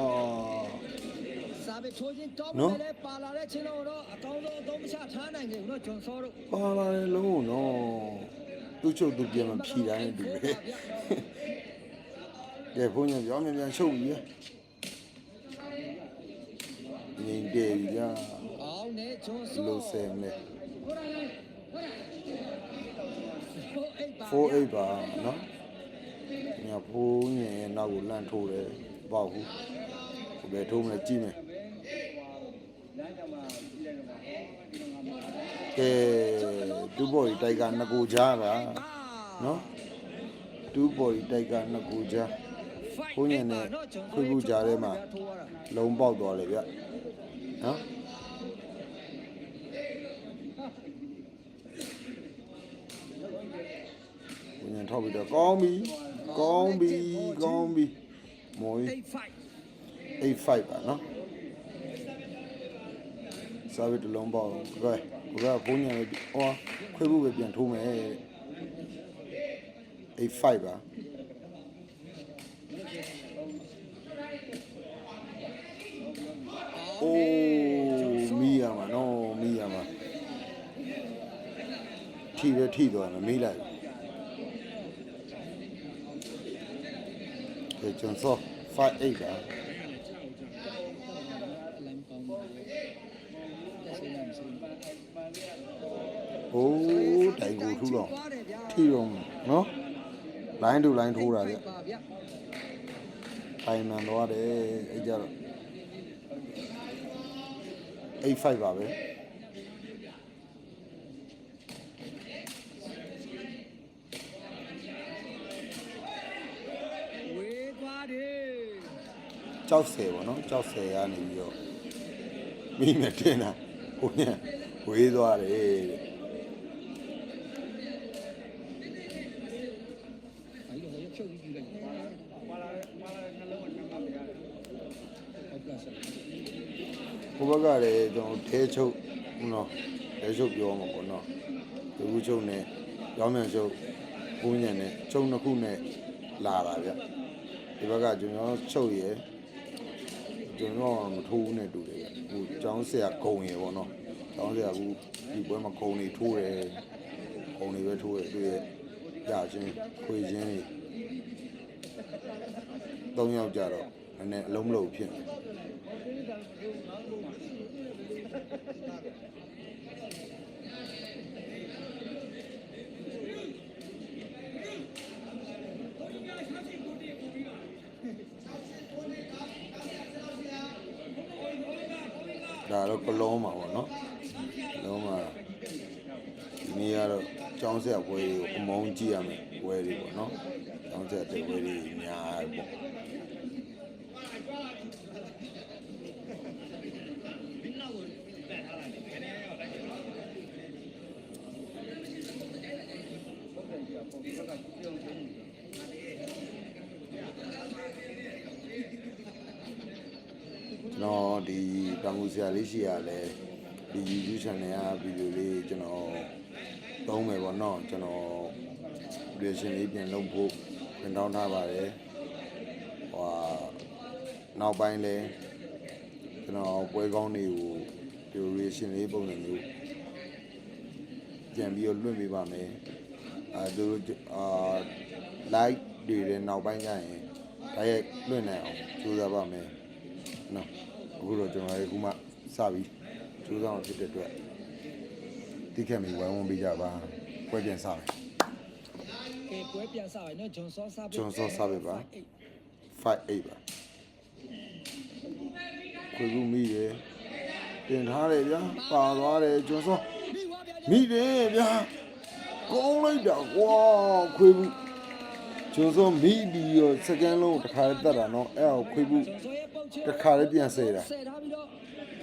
S2: စားပြီးထိုးချင်းတောင်းမယ်လေပါလာတဲ့ချင်းတော့အကောင်းဆုံးအသုံးမချထားနိုင်တယ်နော်ဂျွန်ဆောတို့
S1: ပါလာတယ်လုံးဝနော်သူ့ချုပ်သူပြန်မဖြီတိုင်းတူပဲကဲဘုန်းကြီးပြောင်းပြန်ချုပ်ပြီငိမ့်တယ်ပြီကြာ
S2: အောင်းနေဂျွန်ဆော
S1: လို့ဆယ်မဲ့
S2: 48ပါ
S1: 48ပါနော်ညဘုန်းကြီးရဲ့နောက်ကိုလန့်ထိုးတယ်ပေါ့ဘူးဘယ်ထိုးမလဲကြည့်မယ်ကဲဒူဘော်ဒီတိုက်ကနှစ်ကိုကြားပါနော်ဒူဘော်ဒီတိုက်ကနှစ်ကိုကြားဘုန်းကြီးနဲ့ခွေးကူကြားထဲမှာလုံးပေါက်သွားလေဗျနော်ဘုန်းကြီးထောက်ပြီးတော့ကောင်းပြီကောင်းပြီကောင်းပြီမော်ကြီး85ပါနော်စာဝတ်တလုံးပေါက်ကြွယ်ဘုရားဘုန်းကြီးလည်းဟောခွေးဘူးပဲပြန်ထိုးမယ်85ပါအိုးမီးရမှာနော်မီးရမှာထိပဲထိသွားတယ်မေးလိုက်ကဲကျွန်စော58ပါโอ้တိုင်ကိုထူတော့ထိတော့နော်လိုင်းတူလိုင်းထိုးတာကြတိုင်မှန်သွားတယ်အဲ့ကြတော့85ပါပဲ
S2: ဝေးသွားတယ်
S1: ကြောက်ဆယ်ပေါ့နော်ကြောက်ဆယ်ရနေပြီးတော့မိမတင်တာဟိုညဝေးသွားတယ်တဲ့
S2: အဲ့လိုရချုပ်ပြီးလိုက်ပါလာနှလုံးကနှမပြရတယ်ဟုတ်ကဲ့ဆက်
S1: ဟိုဘက်ကလည်းကျွန်တော်ထဲချုပ်နော်ထဲချုပ်ပြောမှာပေါ့နော်ဒီခုချုပ်နဲ့ရောင်းမြန်ချုပ်ဘုန်းညံနဲ့ချုပ်နှစ်ခုနဲ့လာတာဗျဒီဘက်ကကျွန်တော်ချုပ်ရယ်ကျွန်တော်မထိုးနဲ့တူတယ်ဗျဟိုကျောင်းဆရာဂုံရယ်ပေါ့နော်ကျောင်းဆရာကဒီပွဲမှာဂုံတွေထိုးတယ်ဂုံတွေပဲထိုးတယ်သူရဲ့ရချင်းခွေချင်းတွေ၃ယောက်ကြတော့နည်းနည်းအလုံးမလုံးဖြစ်နေဒါတော့ကလုံးမှာပေါ့နော်လုံးမှာဒီနေ့ကတော့ကျောင်းဆက်ဝဲတွေကိုအမောင်းကြည့်ရမယ်ဝဲတွေပေါ့နော်ကျောင်းဆက်တဲ့ဝဲတွေများပေါ့နော်ဒီတောင်ကူဆရာလေးရှိရလဲဒီ YouTube channel ကဗီဒီယိုလေးကျွန်တော်သုံးမယ်ပေါ့နော်ကျွန်တော် reaction လေးပြန်လုပ်ဖို့ပြန်တောင်းထားပါတယ်ဟိုနောက်ပိုင်းလဲကျွန်တော်ပွဲကောင်းတွေကိုဒီ reaction လေးပုံစံမျိုးပြန်ပြီးတော့လွှင့်ပေးပါမယ်တို့ like တွေတဲ့နောက်ပိုင်းကျရင်ဒါရဲ့လွင့်နိုင်အောင်ကြိုးစားပါမယ်နော်အခုတော့ကျွန်တော်လည်းအခုမှစပြီးကြိုးစားအောင်ဖြစ်တဲ့အတွက်တိခက်မိဝိုင်းဝန်းပေးကြပါပွဲပြန်စမယ်
S2: ကဲပွဲပြန်စားရနော်ဂျွန်ဆော့စား
S1: ဂျွန်ဆော့စားပေးပါ 5-8ပါခွေကူမိတယ်တင်ထားတယ်ဗျာပါသွားတယ်ဂျွန်ဆော့
S2: မိဝါဗျာ
S1: မိတယ်ဗျာကောင်းလိုက်တာကွာခွေဘူးဂျွန်ဆော့မိပြီးရောစကန်လုံးတစ်ခါတည်းတက်တာနော်အဲ့အောင်ခွေဘူး
S2: ဂျွန်ဆော့ရဲ့ပုတ်ချဲ
S1: တစ်ခါတည်းပြန်ဆဲတာ
S2: ဆဲထားပြီးတော့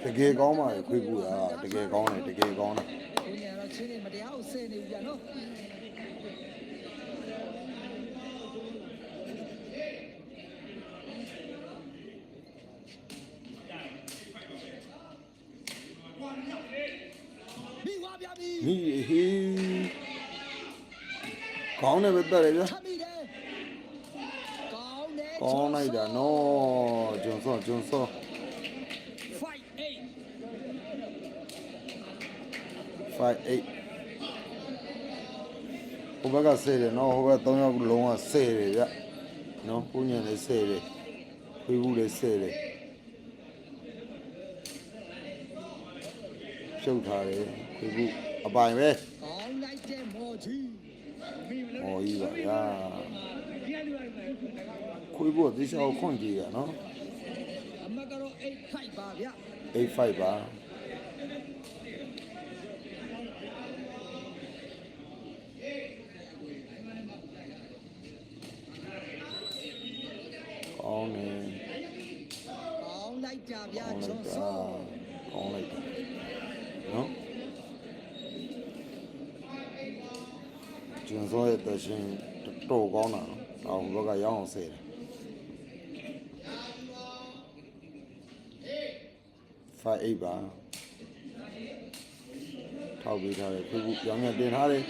S1: တကယ်ကောင်းပါလေခွေဘူးလားတကယ်ကောင်းတယ်တကယ်ကောင်းတယ်
S2: ဘုညာတော့ချင်းနေမတရားကိုဆဲနေပြီဗျာနော်မိဝါဗျာမိ
S1: မိဟေးကောင်းတယ်ပဲတက်တယ်ဗျာ
S2: ထမိတယ်ကောင်းတယ်
S1: ကောင်းလိုက်တာနော်ဂျွန်ဆော့
S2: fight 8
S1: 5-8ဟိုဘက်ကဆဲတယ်နော်ဟိုဘက်3ယောက်လုံးကဆဲတယ်ဗျနော်ပူညံလည်းဆဲတယ်ခွေးဘူးလည်းဆဲတယ်ဖြုတ်ထားတယ်ခွေးဘူးအပိုင်ပဲ
S2: ကောင်းလိုက်တဲ့မော်ကြီး
S1: ဟောကြီးပါဗျာခွေးဘူးကတိကျအောင်ခွန့်ကြည့်ရနော်
S2: အမကတော့8 fight ပါဗျာ
S1: 8-5ပါကောင်းတယ်
S2: ကောင်းလိုက်ကြဗျာ
S1: ကောင်း
S2: ဂျွ
S1: လိုက်
S2: န်
S1: တာ
S2: ဆော့
S1: ကောင်းလိုက်တာနော်ဂျွန်ဆော့ရဲ့တရှင်တော်ကောင်းတာနော်ဟိုဘက်ကရောင်းအောင်ဆဲတယ်5-8ပါထောက်ပေးထားတယ်ခွေးဘူးပြောင်းပြန်တင်ထားတယ်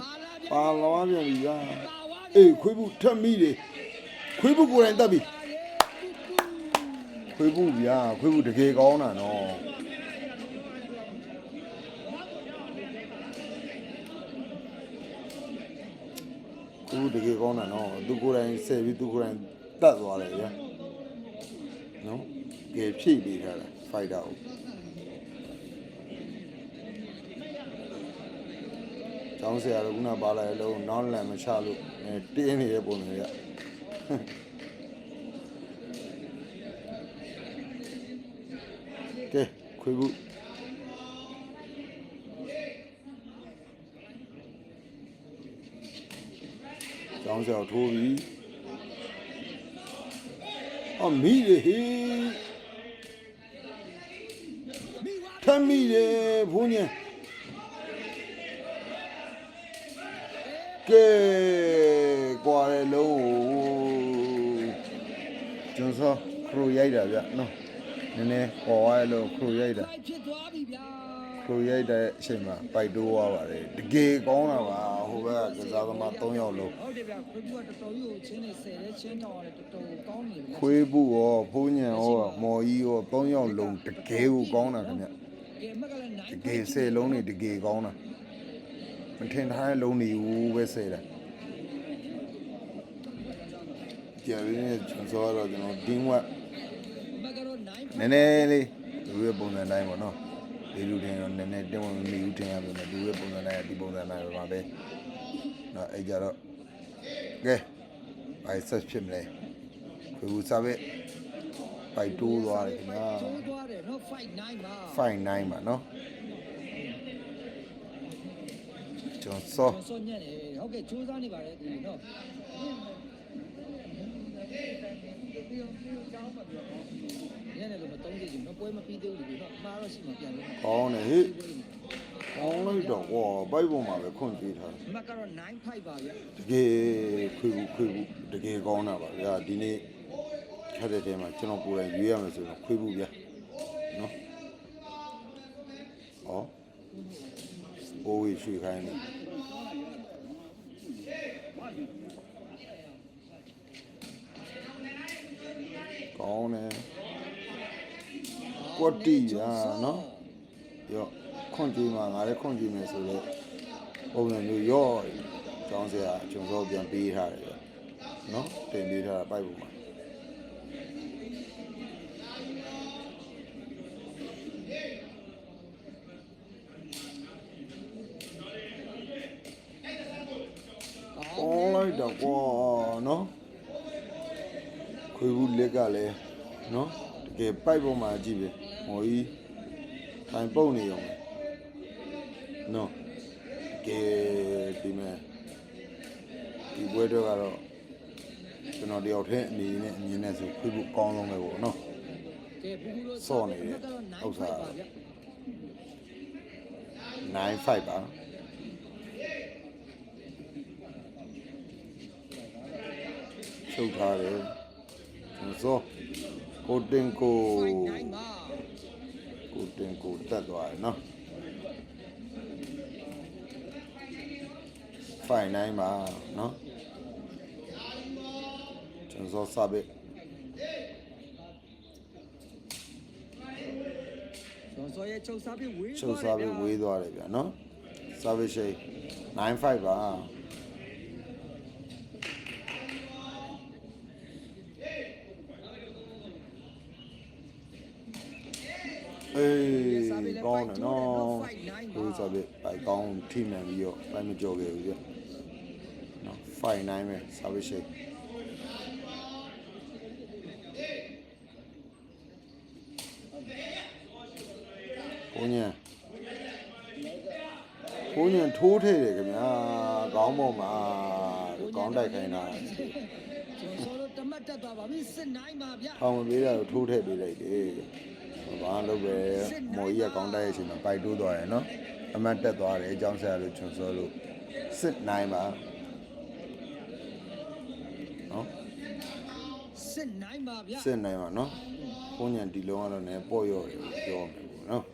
S2: ပါလာဗျာ
S1: ပါလာပြန်ပြီဗျာ
S2: ပါဝါ
S1: အေးခွေးဘူးထက်မိတယ်ခွေးဘူးကိုယ်တိုင်တက်ပြီခွေးဘူးဗျာခွေးဘူးတကယ်ကောင်းတာနော်ခွေးဘူးတကယ်ကောင်းတာနော်သူကိုယ်တိုင်ဆဲပြီးသူကိုယ်တိုင်တက်သွားတယ်ဗျာနော်ကဲဖြည့်ပေးထားတာဖိုက်တာကိုကျောင်းဆရာကခုနပါလာတဲ့လုံးနောက်လန်မချလို့တင်းနေတဲ့ပုံတွေရကဲခွေးဘူးကျောင်းဆရာထိုးပြီအော်မိတယ်ဟေး
S2: မိဝါ
S1: ထမ်းမိတယ်ဘုန်းကြီးကဲကွာတဲ့လုံးကျွန်းစောခရူရိုက်တာဗျနော်နည်းနည်းပေါ်သွားလို့ခရူရိုက်တာ
S2: fight ဖြစ်သွားပြီဗျာ
S1: ခရူရိုက်တဲ့အချိန်မှာပိုက်တိုးသွားပါတယ်တကယ်ကောင်းတာပါဟိုဘက်ကကစားသမား3ယောက်လုံး
S2: ဟုတ်တယ်ဗျာခွေးဘူးကတော်တော်ကြီးကိုချင်းနေဆဲလဲချင်းတောင်းရတယ်တော်တော်ကောင်းနေပြီ
S1: ခွေးဘူးရောဘုန်းညံရောမော်ကြီးရော3ယောက်လုံးတကယ်ကိုကောင်းတာခင်ဗျ
S2: ကဲမကလည်း9
S1: တကယ်10လုံးနေတကယ်ကောင်းတာမထင်ထားတဲ့လုံးတွေဘူးပဲ10တာကြည့်ရင်းကျွန်တော်တော့ကျွန်တော်တင်းဝက်
S2: မကတော့9
S1: နည်းနည်းလေးသူရဲ့ပုံစံတိုင်းပေါ့နော်ဒီလူတွေတော့နည်းနည်းတင်းဝင်မိဦးထင်ရပါမယ်သူရဲ့ပုံစံတိုင်းကဒီပုံစံတိုင်းပဲပါပဲနော်အဲ့ကြတော့ကဲဘိုင်ဆက်ဖြစ်မလဲခွေဘူးစားပဲပိုက်တိုးသွားတယ်ခင်ဗျာ
S2: တိုးသွားတယ်နော် fight 9ပါ
S1: fine 9ပါနော်ကျွန်တော်စော
S2: စောညက်နေဟုတ်ကဲ့စူးစမ်းနေပါတယ်ဒီနော်ညနေလို့မတုံးကြည့်ဘူးနော်ပွဲမပြီးသေးဘူးဒီနော်မှားတော့ရှိမှပြန်လို့
S1: ကောင်းတယ်ဟေ့ကောင်းလိုက်တော့ဝါဘိုက်ပေါ်မှာပဲခွန့်ပြေးထားတယ်
S2: မကတော့9 fight ပါဗျ
S1: တကယ်ခွေဘူးတကယ်ကောင်းတာပါဗျာဒီနေ့ခက်တဲ့တဲမှာကျွန်တော်ကိုယ်တိုင်ရွေးရမယ်ဆိုတော့ခွေဘူးဗျာနော်ဟောအိုးရွှေခိုင်းနေကောင်းတယ်ကွတ်တီရာနော်ရောခွန့်ကြည့်မှာငါလည်းခွန့်ကြည့်မယ်ဆိုတော့ပုံစံမျိုးရောကျောင်းဆရာကျွန်တော်ပြန်ပေးထားတယ်ဗျ နော်တင်ပေးထားတာပိုက်ပုံမှာကောင်းလိုက်တော့ကွာနော်ခွေဘူးလက်ကလည်းနော်တကယ်ပိုက်ပုံမှာကြည့်ပဲဟောကြီးတိုင်ပုတ်နေရောနော်တကယ်ဒီမဲ့ဒီဘွဲတော့ကတော့ကျွန်တော်တယောက်တည်းအနေနဲ့အမြင်နဲ့ဆိုခွေဘူးကောင်းဆုံးပဲပေါ့နော်
S2: ကဲဘူးလို့
S1: စော့နေတယ်ဥစ္စာ95ပါချုပ်ထားတယ်စောကိုတင်ကိုတက်သွားတယ်နော်ဖိုင်နိုင်ပါနော်ကျွန်တော်စပစ်
S2: စောရဲ့ချုပ်စားပြီးဝေး
S1: ချုပ်စားပြီးဝေးသွားတယ်ဗျာနော် service shade 95ပါအေးကောင်းတယ်နော်ကိုယ်စားပြီးပိုက်ကောင်းထိမှန်ပြီးတော့ပိုက်မကြော်ခဲ့ဘူးဗျနော်59ပဲ service shade ဘုံညံထိုးထည့်တယ်ခင်ဗျာခေါင်းပေါ်မှာခေါင်းတိုက်ခိုင်းတာ
S2: စောလို့တမတ်တက်သွားပါပြီစစ်နိုင်ပါဗျ
S1: ထောင်မပေးတာကိုထိုးထည့်ပေးလိုက်တယ်ဘာလို့ပဲမော်ကြီးကခေါင်းတိုက်ရဲ့အချိန်မှာပိုက်တိုးသွားတယ်နော်အမတ်တက်သွားတယ်အကြောင်းဆရာလို့ချွန်စောလို့စစ်နိုင်ပါနော်
S2: စစ်နိုင်ပါဗျ
S1: စစ်နိုင်ပါနော်ဘုံညံဒီလုံးကတော့လည်းပေါ့ရော့တယ်ပြောမယ်ပေါ့နော်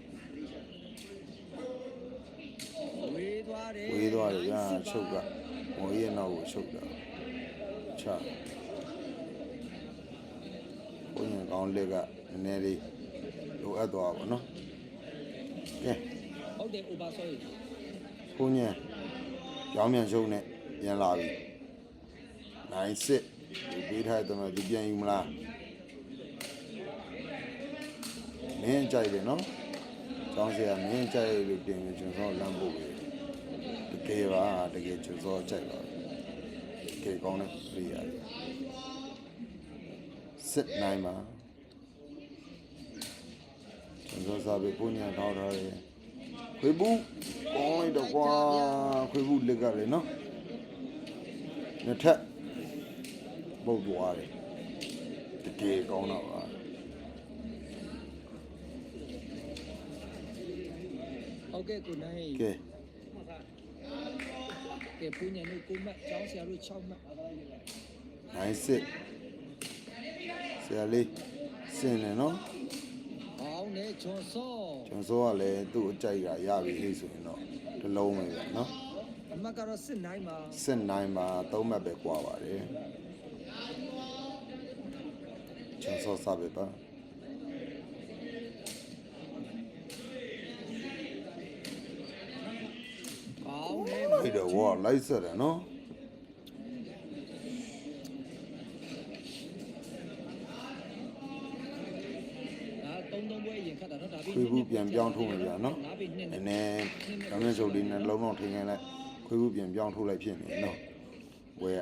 S2: ဝေးသွားတယ်
S1: ဝေးသွားတယ်ဗျာချုပ်ကမော်ကြီးရဲ့နောက်ကိုချုပ်တာချဘုံညံကောင်းလက်ကနည်းနည်းလေးလိုအပ်သွားပါနော်ကဲ
S2: ဟုတ်တယ် over ဆောရေး
S1: ဘုံညံကြောင်းမြန်ရှုံးနဲ့ပြန်လာပြီနိုင်စစ်ဒီပေးထားတဲ့တော့ဒီပြန်ယူမလားမင်းကြိုက်တယ်နော်ကျောင်းဆရာမင်းကြိုက်လို့တင်ပြီးကျွန်တော်လမ်းပို့ပြီတကယ်ပါတကယ်ကျွန်တော်ကြိုက်ပါတကယ်ကောင်းတဲ့ပြည်ရတယ်စစ်နိုင်ပါကျွန်တော်စားပြီးပုံညာထောက်ထားတယ်ခွေဘူးကောင်းလိုက်တော့ကွာခွေဘူးလက်ကလေနော်နှစ်ထက်ပုတ်သွားတယ်တကယ်ကောင်းတော့ပါ
S2: ဟုတ်ကဲ့ကိုနိုင်
S1: ကဲ
S2: ကဲပူညံလို့ကိုမတ်ကျောင်းဆရာတို့6မှတ်
S1: နိုင်စစ်ဆရာလေးစင်တယ်နော်
S2: ကောင်းတယ်ချွန်စော
S1: ကျွန်တော်ကလည်းသူ့အကြိုက်ကရပြီဟိဆိုရင်တော့တစ်လုံးပဲဗျာနော်
S2: အမတ်ကတော့စစ်နိုင်ပါ
S1: စစ်နိုင်မှာ3မှတ်ပဲကွာပါတယ်ကျွန်တော်စပဲပါ
S2: ကောင်းတယ်
S1: အဲ့တော့ဝါလိုက်ဆက်တယ်နော်
S2: 3ပွဲရင်ခတ်တာနော်ဒါပြီး
S1: ခွေးဘူးပြန်ပြောင်းထုတ်မယ်ဗျာနော်
S2: ဒါပြီးနှစ်
S1: နည်းနည်းကောင်းတဲ့ချုပ်လေးနဲ့လုံးလုံးထိန်ခိုင်းလိုက်ခွေးဘူးပြန်ပြောင်းထုတ်လိုက်ဖြစ်နေနော်ဝဲရ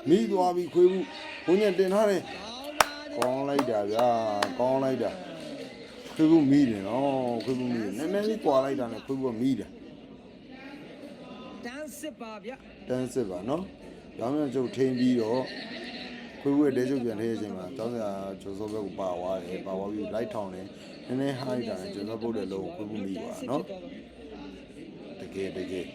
S1: မိသွားပြီခွေးဘူးဘုံညတင်ထားတယ်
S2: ကောင်းပါတယ်
S1: ကောင်းလိုက်တာဗျာကောင်းလိုက်တာခွေးဘူးမိတယ်နော်ခွေးဘူးမိတယ်နည်းနည်းလေးကွာလိုက်တာနဲ့ခွေးဘူးကမိတယ်
S2: တန်းစစ်ပါဗျ
S1: တန်းစစ်ပါနော်ရောင်းမြန်ချုပ်ထိန်ပြီးတော့ခွေးဘူးရဲ့တဲချုပ်ပြန်ထည့်ရချိန်မှာကျောင်းစရာဂျိုးစောဘက်ကိုပါသွားတယ်ပါသွားပြီးလိုက်ထောင်တယ်နည်းနည်းဟိုက်တာနဲ့ဂျိုးစောပုတ်တဲ့လုံးကိုခွေးဘူးမိသွားနော်တကယ်တကယ်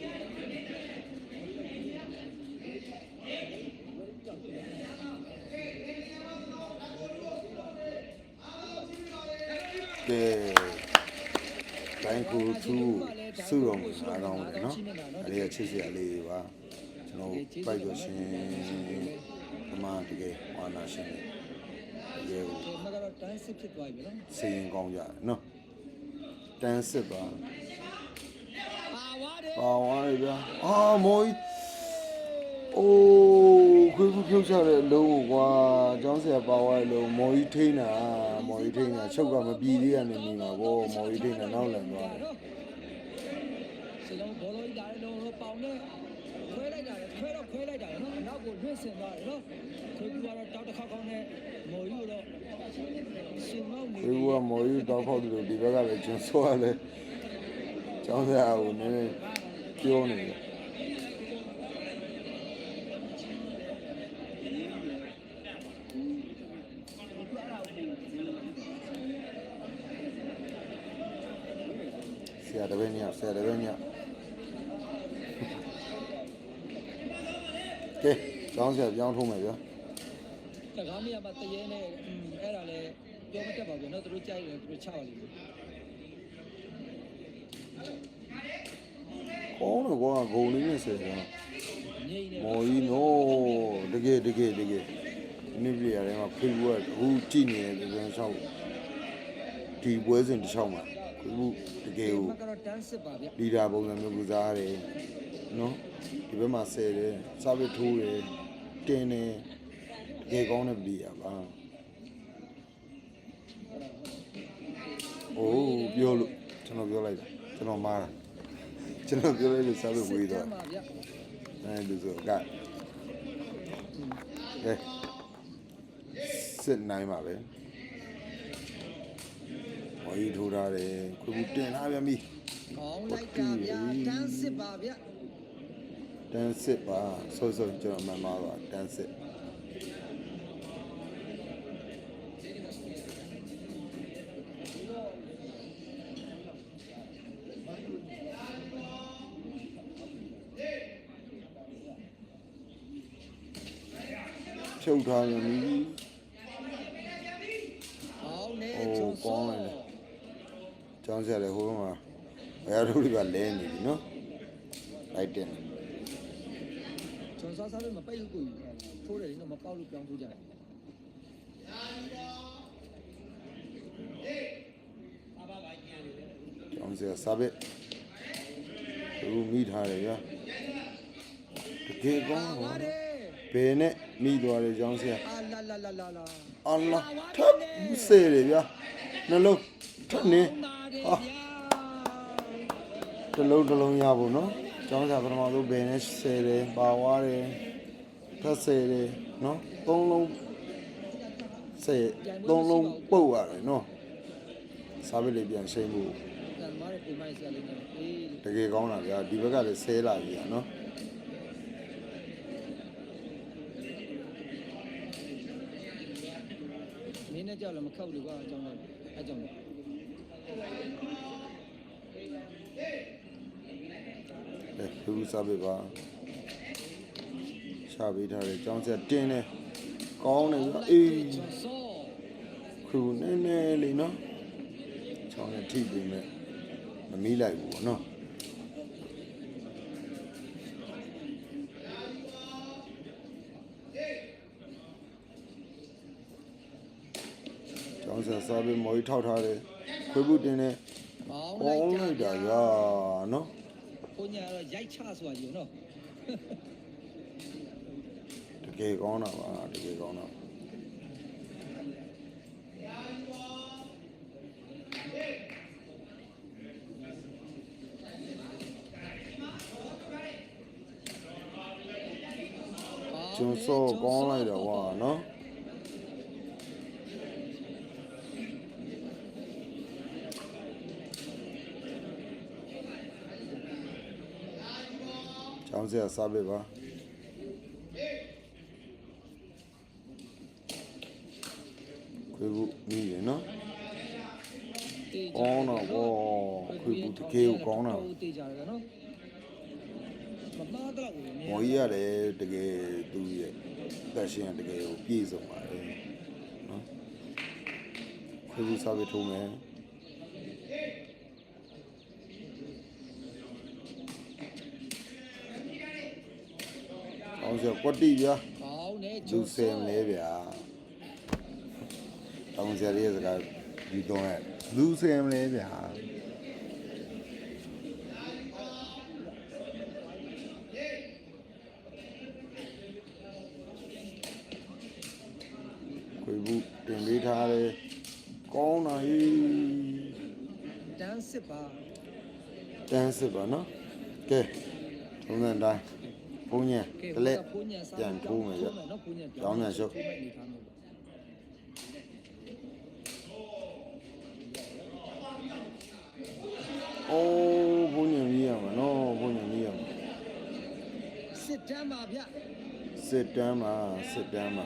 S1: ကဲတိုင်းကိုသူစုရုံအားကောင်းတယ်နော်အဲ့ဒီချစ်စရာလေးတွေပါကျွန်တော်ပိုက်လို့ရှင်အမှတကယ်ဝါနာရှင်တကယ်ကို
S2: မကတော့တန်းစစ်ဖြစ်သွားပြီနော်
S1: စိတ်ရင်ကောင်းကြတယ်နော်တန်းစစ်ပါ
S2: ပါ
S1: ပါဝါရဗျာအာမော်ကြီးအိုးခွေးဖြုတ်ချတဲ့အလုံးကွာကျောင်းဆရာပါဝါရလုံးမော်ကြီးထိန်းတာမော်ကြီးထိန်းတာချုပ်ကမပြီးသေးရနေမိမှာဗောမော်ကြီးထိန်းတာနောက်လန်သွားတယ်
S2: စလုံးဘောလုံးကြီးတာလည်းလုံးပေါင်နဲ့ခွဲလိုက်တာလေခွဲလိုက်တာနော်နောက်ကိုလွင့်စင်သွားတယ်နော်ခွေးကတော့တောက်တစ်ခေါက်ခေါက်နဲ့မော်ယူတော့ရှင်မောက်နေ
S1: ခွေးကမော်ကြီးတောက်ဖောက်တယ်လို့ဒီဘက်ကလည်းကျွန်းစောရလဲကျောင်းဆရာကိုနည်းနည်းပြောနေတယ်ဆရာတပည့်ညဆရာတပည့်ညကဲကျောင်းဆရာပြောင်းထုံးမယ်ဗျာ
S2: တကားမရပါတရေနဲ့အဲ့ဒါလည်းပြောမတတ်ပါဘူးနော်သူတို့ကြိုက်တယ်သူတို့ချပါလိမ့်မယ်
S1: ကောင်းတော့ကွာဂုံလေးနဲ့ဆယ်တာ
S2: ငိမ့်နေ
S1: မော်ကြီးနော်တကယ်နိပရိယာထဲမှာခွေးဘူးကအခုကြည့်နေတယ်ပြန်လျှောက်ဒီပွဲစဉ်တစ်ချောင်းမှာခွေးဘူးတကယ်ကို
S2: မကတော့တန်းစစ်ပါဗျ
S1: လီဒါပုံစံမျိုးကစားရတယ်နော်ဒီဘက်မှာဆယ်တယ်စာပစ်ထိုးတယ်တင်းတယ်တကယ်ကောင်းတဲ့ပရိယာပါအိုးပြောလို့ကျွန်တော်ပြောလိုက်တာကျွန်တော်မားတာကျွန်တော်ပြောလိုက်လို့စာပစ်ဝေးသွား
S2: ပါဗျ
S1: လူဆိုကဲစစ်နိုင်ပါပဲဟောကြီးထိုးထားတယ်ခွေးဘူးတင်ထားပြန်ပြီ
S2: ကောင်းလိုက်တာဗျတန်းစစ်ပါဗျ
S1: တန်းစစ်ပါဆိုကျွန်တော်မှန်ပါပါတန်းစစ်ဖြုတ်ထားရင်ပြီ
S2: ကောင်းနေ
S1: ဟို
S2: ချုံ
S1: ကော
S2: စော
S1: င်းလိုက်တယ်ကျောင်းဆက်တယ်ဟိုဘက်မှာဘယ်တို့တွေကလဲနေပြီနော်လိုက်တယ်
S2: ချုံစောစားလို့မပိတ်ဘူးကိုထိုးတယ်နော်မပေါက်လို့ပြောင်းထိုးကြတယ်
S1: ကျောင်းဆက်စာပစ်သူမိထားတယ်ဗျာတကယ်ကောင်း
S2: ပါ
S1: ပါ
S2: တယ်
S1: ဘယ်နဲ့မိသွားတယ်ကျောင်းဆက်
S2: အာလာလာလာလာလာ
S1: အလ္လာထပ်စေတယ်ဗျာနှလုံးထပ်နေဟာတစ်လုံးရဖို့နော်ကျောင်းဆက်ပထမဆုံးဘယ်နဲ့ဆယ်တယ်ပါဝါတယ်ထပ်ဆယ်တယ်နော်သုံးလုံးဆယ်သုံးလုံးပုတ်ရတယ်နော်စာပစ်လေးပြန်ရှိန်ဖို့
S2: တန်မားရဲ့ပုံမှန်ဆရာလေးနဲ့အေး
S1: တကယ်ကောင်းတာဗျာဒီဘက်ကလည်းဆဲလာပြီနော်
S2: မင်းနဲ့ကြောက်လည်းမခောက်လို့ကွာအကြောင်းလည်းအကြောင်းလည်း
S1: လူစားပေးပါရှာပေးထားတယ်ကျောင်းဆက်တင်းတယ်ကောင်းတယ်ဗျာအေး
S2: ချုံစော
S1: ခုနည်းနည်းလေးနော်ချောင်းနဲ့ထိပြီးမဲ့မမီးလိုက်ဘူးပေါ့နော်ကျောင်းဆက်စားပြီးမော်ကြီးထောက်ထားတယ်ခွေးဘူးတင်းတယ်
S2: ကောင်း
S1: ကော
S2: လိုက်
S1: င်း
S2: တာ
S1: လိုက်တာရာနော်
S2: ဘုညာတော့ရိုက်ချဆိုတာကြီးနော်
S1: တကယ်ကောင်းတာပါတကယ်ကောင်းတာကျွန်စောကောင်းလိုက်တာကွာနော်ကျောင်းဆက်စားပေးပါခွေးဘူးမိရနော်ကောင်းတော့ဗောခွေးဘူးတကယ်ကိုကောင်းတာ
S2: တေးကြတယ်နော်မမားတော့ဘူး
S1: မော်ကြီးရတယ်တကယ်သူရဲ့တက်ရှင်တကယ်ကိုပြည့်စုံပါတယ်နော်ခွေးဘူးစားပေးထုံးမယ်အောင်စကွတ်တီဗျာ
S2: ကောင်းတယ်
S1: လူစင်လဲဗျာတောင်းစရာရဲ့စကားဒီတော့လူစင်လဲဗျာ ရတယ်ကောင်းတာဟေး
S2: တန်းစစ်ပါ
S1: တန်းစစ်ပါနော်ကဲထုံးစံတိုင်းဘုံညံတလက်ပြန်ထိုးမယ်ရ
S2: နော်ဘုံညံ
S1: ကြောင်းမြန်ရှုပ်
S2: ထိုးမဲ့အနေထားမျိုးပေါ့
S1: အိုးဘုံညံကြီးရမှာနော်ဘုံညံကြီးရမှာ
S2: စစ်တမ်းပါဗျ
S1: စစ်တမ်းမှာစစ်တမ်းမှာ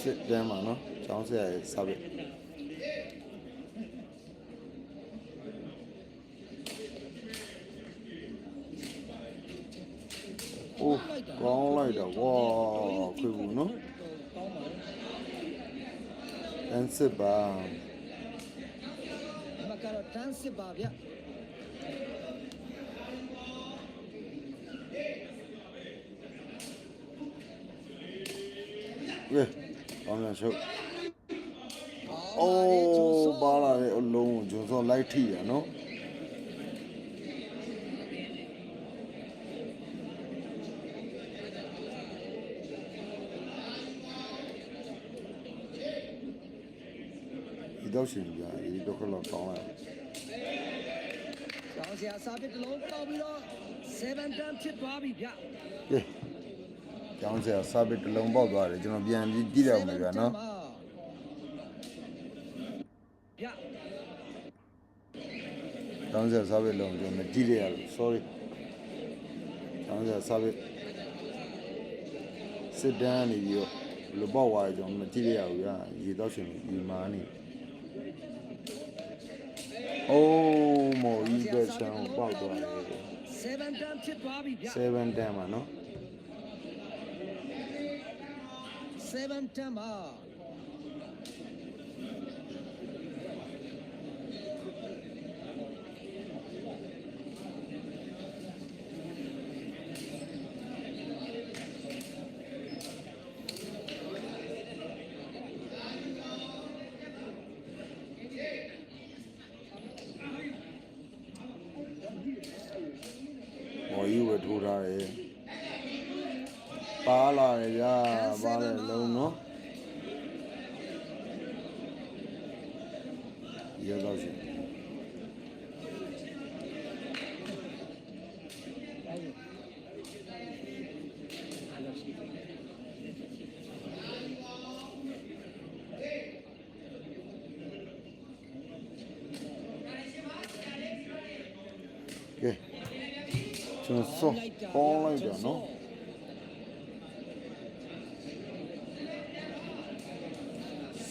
S1: စစ်တမ်းမှာနော်ကျောင်းဆက်ရစာပဲအိုးကောင်းလိုက်တာဝါခွေဘူးနော်
S2: ကောင်းပါလေ
S1: တန်းစစ်ပါ
S2: မကတော့တန်းစစ်ပါဗျ
S1: ကဲကောင်းမြန်ရှုပ်အိုးပါလာတဲ့အလုံးကိုဂျွန်စောလိုက်ထိရနော်ဒီတော့ရှင်ပြဒီတော့ခလောက်ကောင်းလိုက်
S2: ကျောင်းဆရာစာပစ်တစ်လုံးပေါက်ပြီးတော့7တန်းဖြစ်သွားပြီဗျ
S1: ကဲကျောင်းဆရာစာပစ်တစ်လုံးပေါက်သွားတယ်ကျွန်တော်ပြန်ပြီးကြည့်လိုက်အောင်ဗျာနော်
S2: ဗျ
S1: ကျောင်းဆရာစာပစ်လုံးကျွန်တော်မကြည့်ရလို့ sorry ကျောင်းဆရာစာပစ်စစ်တမ်းနေပြီးတော့လူပေါက်သွားတယ်ကျွန်တော်မကြည့်ရဘူးဗျာရေတော့ရှင်ဒီမာနေအိုးမော်ကြီးပဲချောင်းပေါက်သွားတယ်
S2: 7တန်းဖြစ်သွားပြီဗျ
S1: 7တန်းမှာနော်
S2: 7တန်းပါ
S1: မော်ကြီးဝယ်ထိုးထားတယ်ပါလာတယ်ဗျာပါတဲ့လုံးနော်ရတော့ရှင်ကဲကျွန်တော်စောပေါင်းလိုက်တာနော်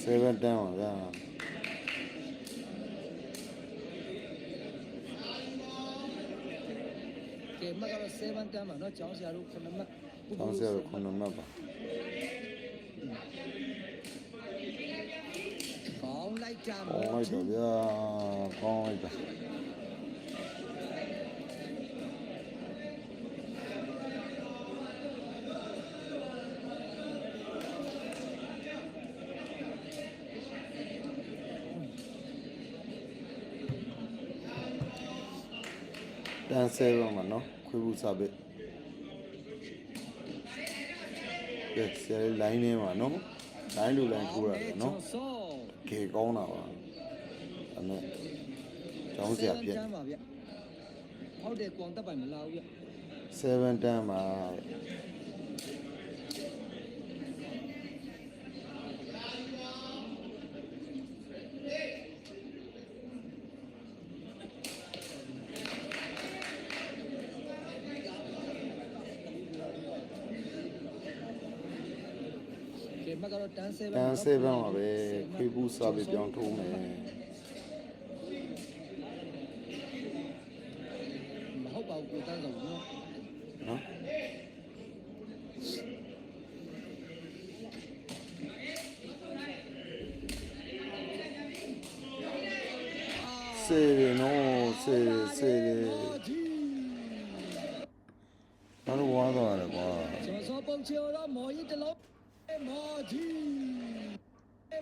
S1: 7တန်းပါဗျာ
S2: ကဲမကတော့7တန်းပါเนาะကျောင်းဆရာတို့9မှတ်
S1: ကျောင်းဆရာတို့9မှတ်ပါ
S2: ကောင်းလိုက်တာ
S1: ကောင်းလိုက်တော့ဗျာကောင်းလိုက်တာတန်းဆဲပါမှာနော်ခွေးဘူးစာပဲကဲဆဲလိုင်းနေမှာနော်လိုင်းလူလိုင်းထိုးရတယ်နော်ကေကောင်းတာပါအဲ့မဲ့ကျောင်းဆရာပြက်
S2: 7တန်းပါဗျဟုတ်တယ်ကွန်တက်ပိုင်မလာဘူးဗျ
S1: 7တန်းမှာ
S2: ကဲမကတော့တန်း7
S1: တန်း7ပါပဲခွေးဘူးစာပဲပြောင်းထိုးမယ်
S2: မဟုတ်ပါဘူးကိုတန်းဆိုနော်
S1: နော်စေရနော်စေစေရဘာလို့ဝါသွားလဲကွာ
S2: ကျွန်တော် ပုံချေတော့မော်ကြီးတလုံးမော်ကြီး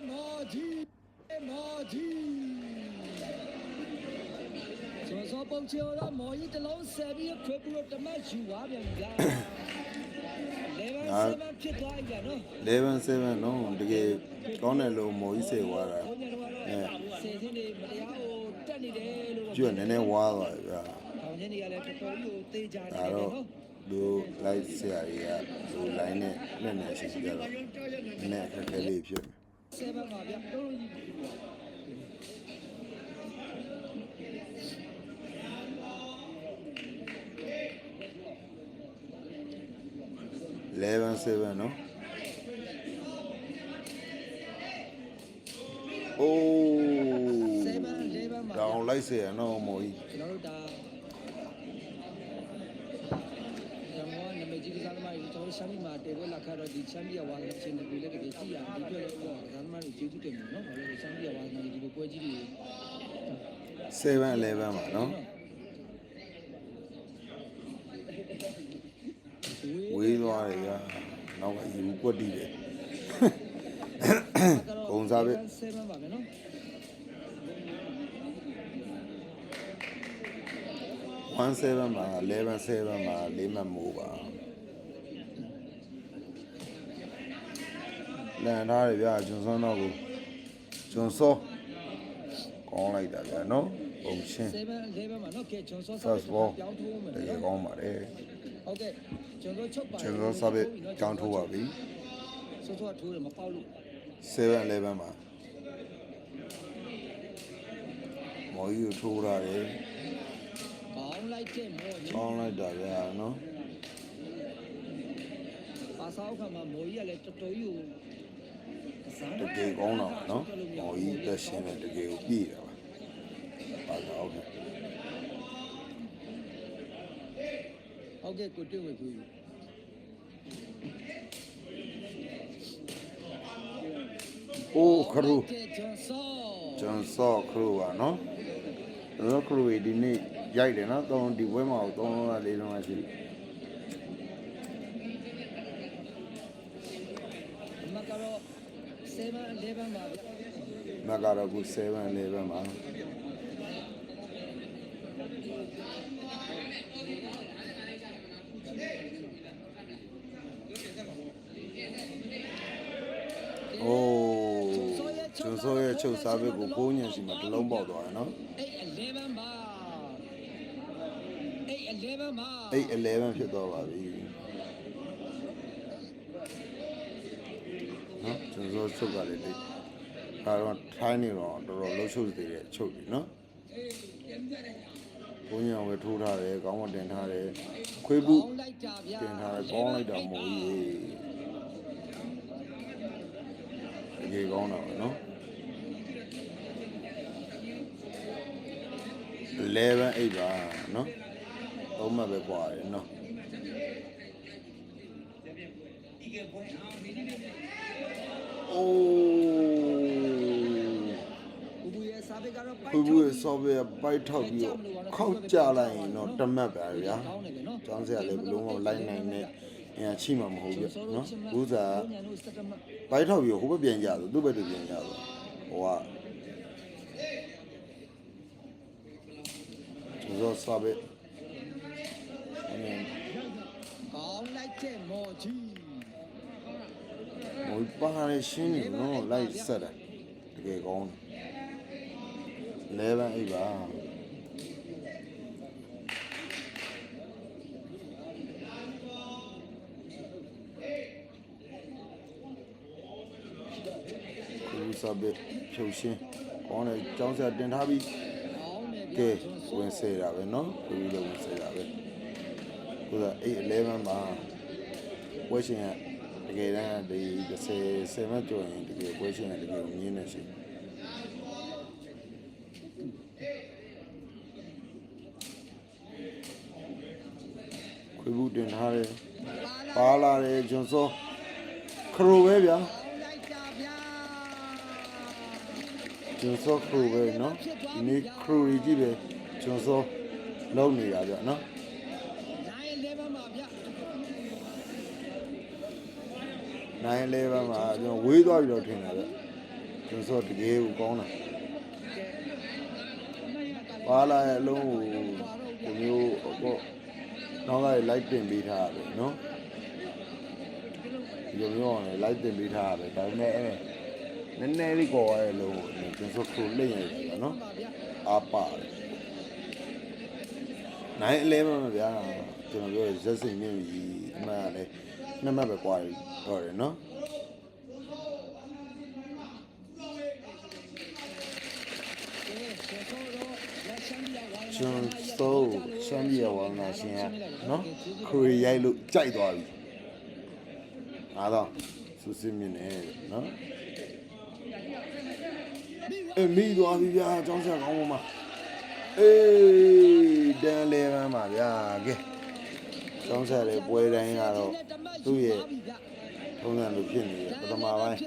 S2: မော်ကြီးမော်ကြီးကျော်စောပုံချေတော့မော်ကြီးတလုံးဆက်ပြီးခွေးပြီးတော့တမတ်ယူသွားပြန်ပြီလား11-7ဖြစ်သွားပြီနော်
S1: 11-7နော်တကယ်ကောင်းတယ်လို့မော်ကြီးစေသွားတာ
S2: စေစင်းတွေမတရားဟိုတက်နေတယ်လို့
S1: ကျွတ်နည်းနည်းဝါသွားပြီဗျာ
S2: ခေါင်းရင်းတွေကလည်းတော်တော်ကြီးကိုသေးကြနေတယ်နော်
S1: သူလိုက်ဆရာကြီးကသူလိုင်းနဲ့လက်နဲ့ရှိကြတော့နည်းအခက်အခဲလေးဖြစ်
S2: 7ပါဗျာတော်ကြီး
S1: 11-7နော်အိုး
S2: 7-11ပါ
S1: တောင်လိုက်เสียနော်မော်ကြီး
S2: ကျွန်တော်တို့ဒါရမောနမေကြီးကစားသမားတွေကျွန်တော်ရှမ်းပြည်မှာတေဝဲလာခါတော့ဒီရှမ်းပြည်ဝါကအချင်းတွေလည်းတကယ်ကြည့်ရဒီအတွက်လည်းတော့ကစားသမားတွေကျေးဇူးတင်တယ်နော်ဘာလို့လဲရှမ်းပြည်ဝါကဒီလိုပွဲကြီးတွေ
S1: 7-11ပါနော်ဝေးသွားတယ်ကနောက်ကယူကွက်တီးတယ်ပုံစားပဲ
S2: 7ပါမယ်နော်
S1: 17ပါ11-7ပါ4မှတ်မိုးပါလန်ထားတယ်ဗျာဂျွန်စောတော့ကိုဂျွန်စောကောင်းလိုက်တာဗျာနော်ပုံချင်း
S2: 7-11ပါနော်ကဲဂျွန်စောပြောင်းထိုးမယ်
S1: တကယ်ကောင်းပါတယ်
S2: ဟုတ်ကဲ့ကျွန်တော်ချုပ်ပါ
S1: ကျွန်တော်စပစ်ကြောင်းထိုးပါပြီ
S2: စောစောထိုးတယ်မပေါက်လို့
S1: 7-11ပါမော်ကြီးထိုးရတယ်
S2: ကောင်းလိုက်တဲ့မော်ကြီး
S1: ကောင်းလိုက်တာဗျာနော်
S2: ပါဆောက်ခါမှာမော်ကြီးကလည်းတော်တော်ကြီးကို
S1: တကယ်ကောင်းတော့နော်မော်ကြီးတက်ရှင်တဲ့တကယ်ကိုပြည့်တာပါဆောက်ခါ
S2: ဟုတ်ကဲ့ကိုတွေ့ဝေဘူး
S1: အိုးခရူ
S2: ဂျွန်
S1: စောခရူပါနော်တော့ခရူဒီနေ့ရိုက်တယ်နော်တောင်းဒီပွဲမှာတော့3လုံး4လုံးရှိ
S2: မကတော့7-11ပါဗျ
S1: မကတော့ခု7-11ပါโอ้ကျွန်စောရဲ့ချုပ်စားဘက်ကို9ညင်စီမှာတစ်လုံးပေါက်သွားတယ်နော်
S2: 8-11ပါ8-11ပါ
S1: 8-11ဖြစ်သွားပါပြီနော်ကျွန်စောချုပ်ကလည်းဒါတော့ထိုင်းနေတော့တော်တော်လှုပ်ချုပ်သေးတယ်ချုပ်ပြီနော်9ညင်ဝယ်ထိုးထားတယ်ကောင်းမတင်ထားတယ်ခွေးဘူးတင်ထားတယ်ကောင်းလိုက်တာမို့ကြီးတကယ်ကောင်းတာပဲနော်11-8ပါနော်သုံးမှတ်ပဲပွားတယ်နော်အိုး
S2: ဘူးရဲ့စာပေကတော့
S1: ဘူးရဲ့ဆော့ဖ်ဝဲပိုက်ထောက်ပြီးခောက်ကြလိုက်ရင်တော့တမတ်ပါဗျာကျောင်းစရာလည်းဘလုံးမလိုက်နိုင်နဲ့အင်းချိမှမဟုတ်ပြနော်ဘူးစားဘိုက်ထောက်ပြီးဟိုဘက်ပြန်ကြဆိုသူ့ဘက်တူပြန်ကြဆိုဟိုကကျွန်တော်စားပဲ
S2: ကောင်းလိုက်တဲ့မော်ကြီး
S1: မော်ပါရရှင်းနေနော်လိုက်ဆက်တယ်တကယ်ကောင်း11-8ပါစာပဲဖြုတ်ရှင်းကောင်းတယ်ကျောင်းဆရာတင်ထားပြီးကဲဝင်စေတာပဲเนาะကိုကြီးလည်းဝင်စေတာပဲကိုက8-11ပါဝက်ရှင်ကတကယ်တမ်းဒီ10မှကျော်ရင်တကယ်ဝက်ရှင်ကတကယ်မြင်းနေရှိခွေးဘူးတင်ထားတယ်ပါလာတယ်ဂျွန်စောခရိုပဲဗျာကျွန်စောခရူပဲเนาะဒီနေ့ခရူကြီးပဲကျွန်စောလုံးနေတာဗျเนาะ
S2: 9-11ပါဗျ
S1: 9-11မှာကျွန်တော်ဝေးသွားပြီးတော့ထင်တာဗျကျွန်တော်တကယ်ကိုကောင်းတာပါလာရဲ့အလုံးကိုဒီမျိုးပေါ့နောက်ကလိုက်တင်ပေးထားရတယ်နော်ဒီလိုမျိုးအောင်လိုက်တင်ပေးထားရတယ်ဒါပေမဲ့နည်းနည်းလေးကော်ရတဲ့လုံးကိုကျွန်တော်ခုလိမ့်နေတယ်နော်အားပါတယ်9-11မှာဗျာကျွန်တော်ပြောရဇက်စိန်မြင့်ကြီးအမှန်လည်းနှစ်မှတ်ပဲကွာတော့တယ်နော်ကျွန်တော်ရှမ်းပြည်ဝါနာရှင်ရနော်ခရီးရိုက်လို့ကြိုက်သွားပြီအားတော့စူးစစ်မြင့်နေနော်မိသွားပြီဗျာကျောင်းဆက်ကောင်းပါမှာအေးတန်လေမှန်းပါဗျာကဲကျောင်းဆက်လေပွဲတိုင်းကတော့သူ့ရဲ့ထုံးစံလိုဖြစ်နေတယ်ပထမပိုင်း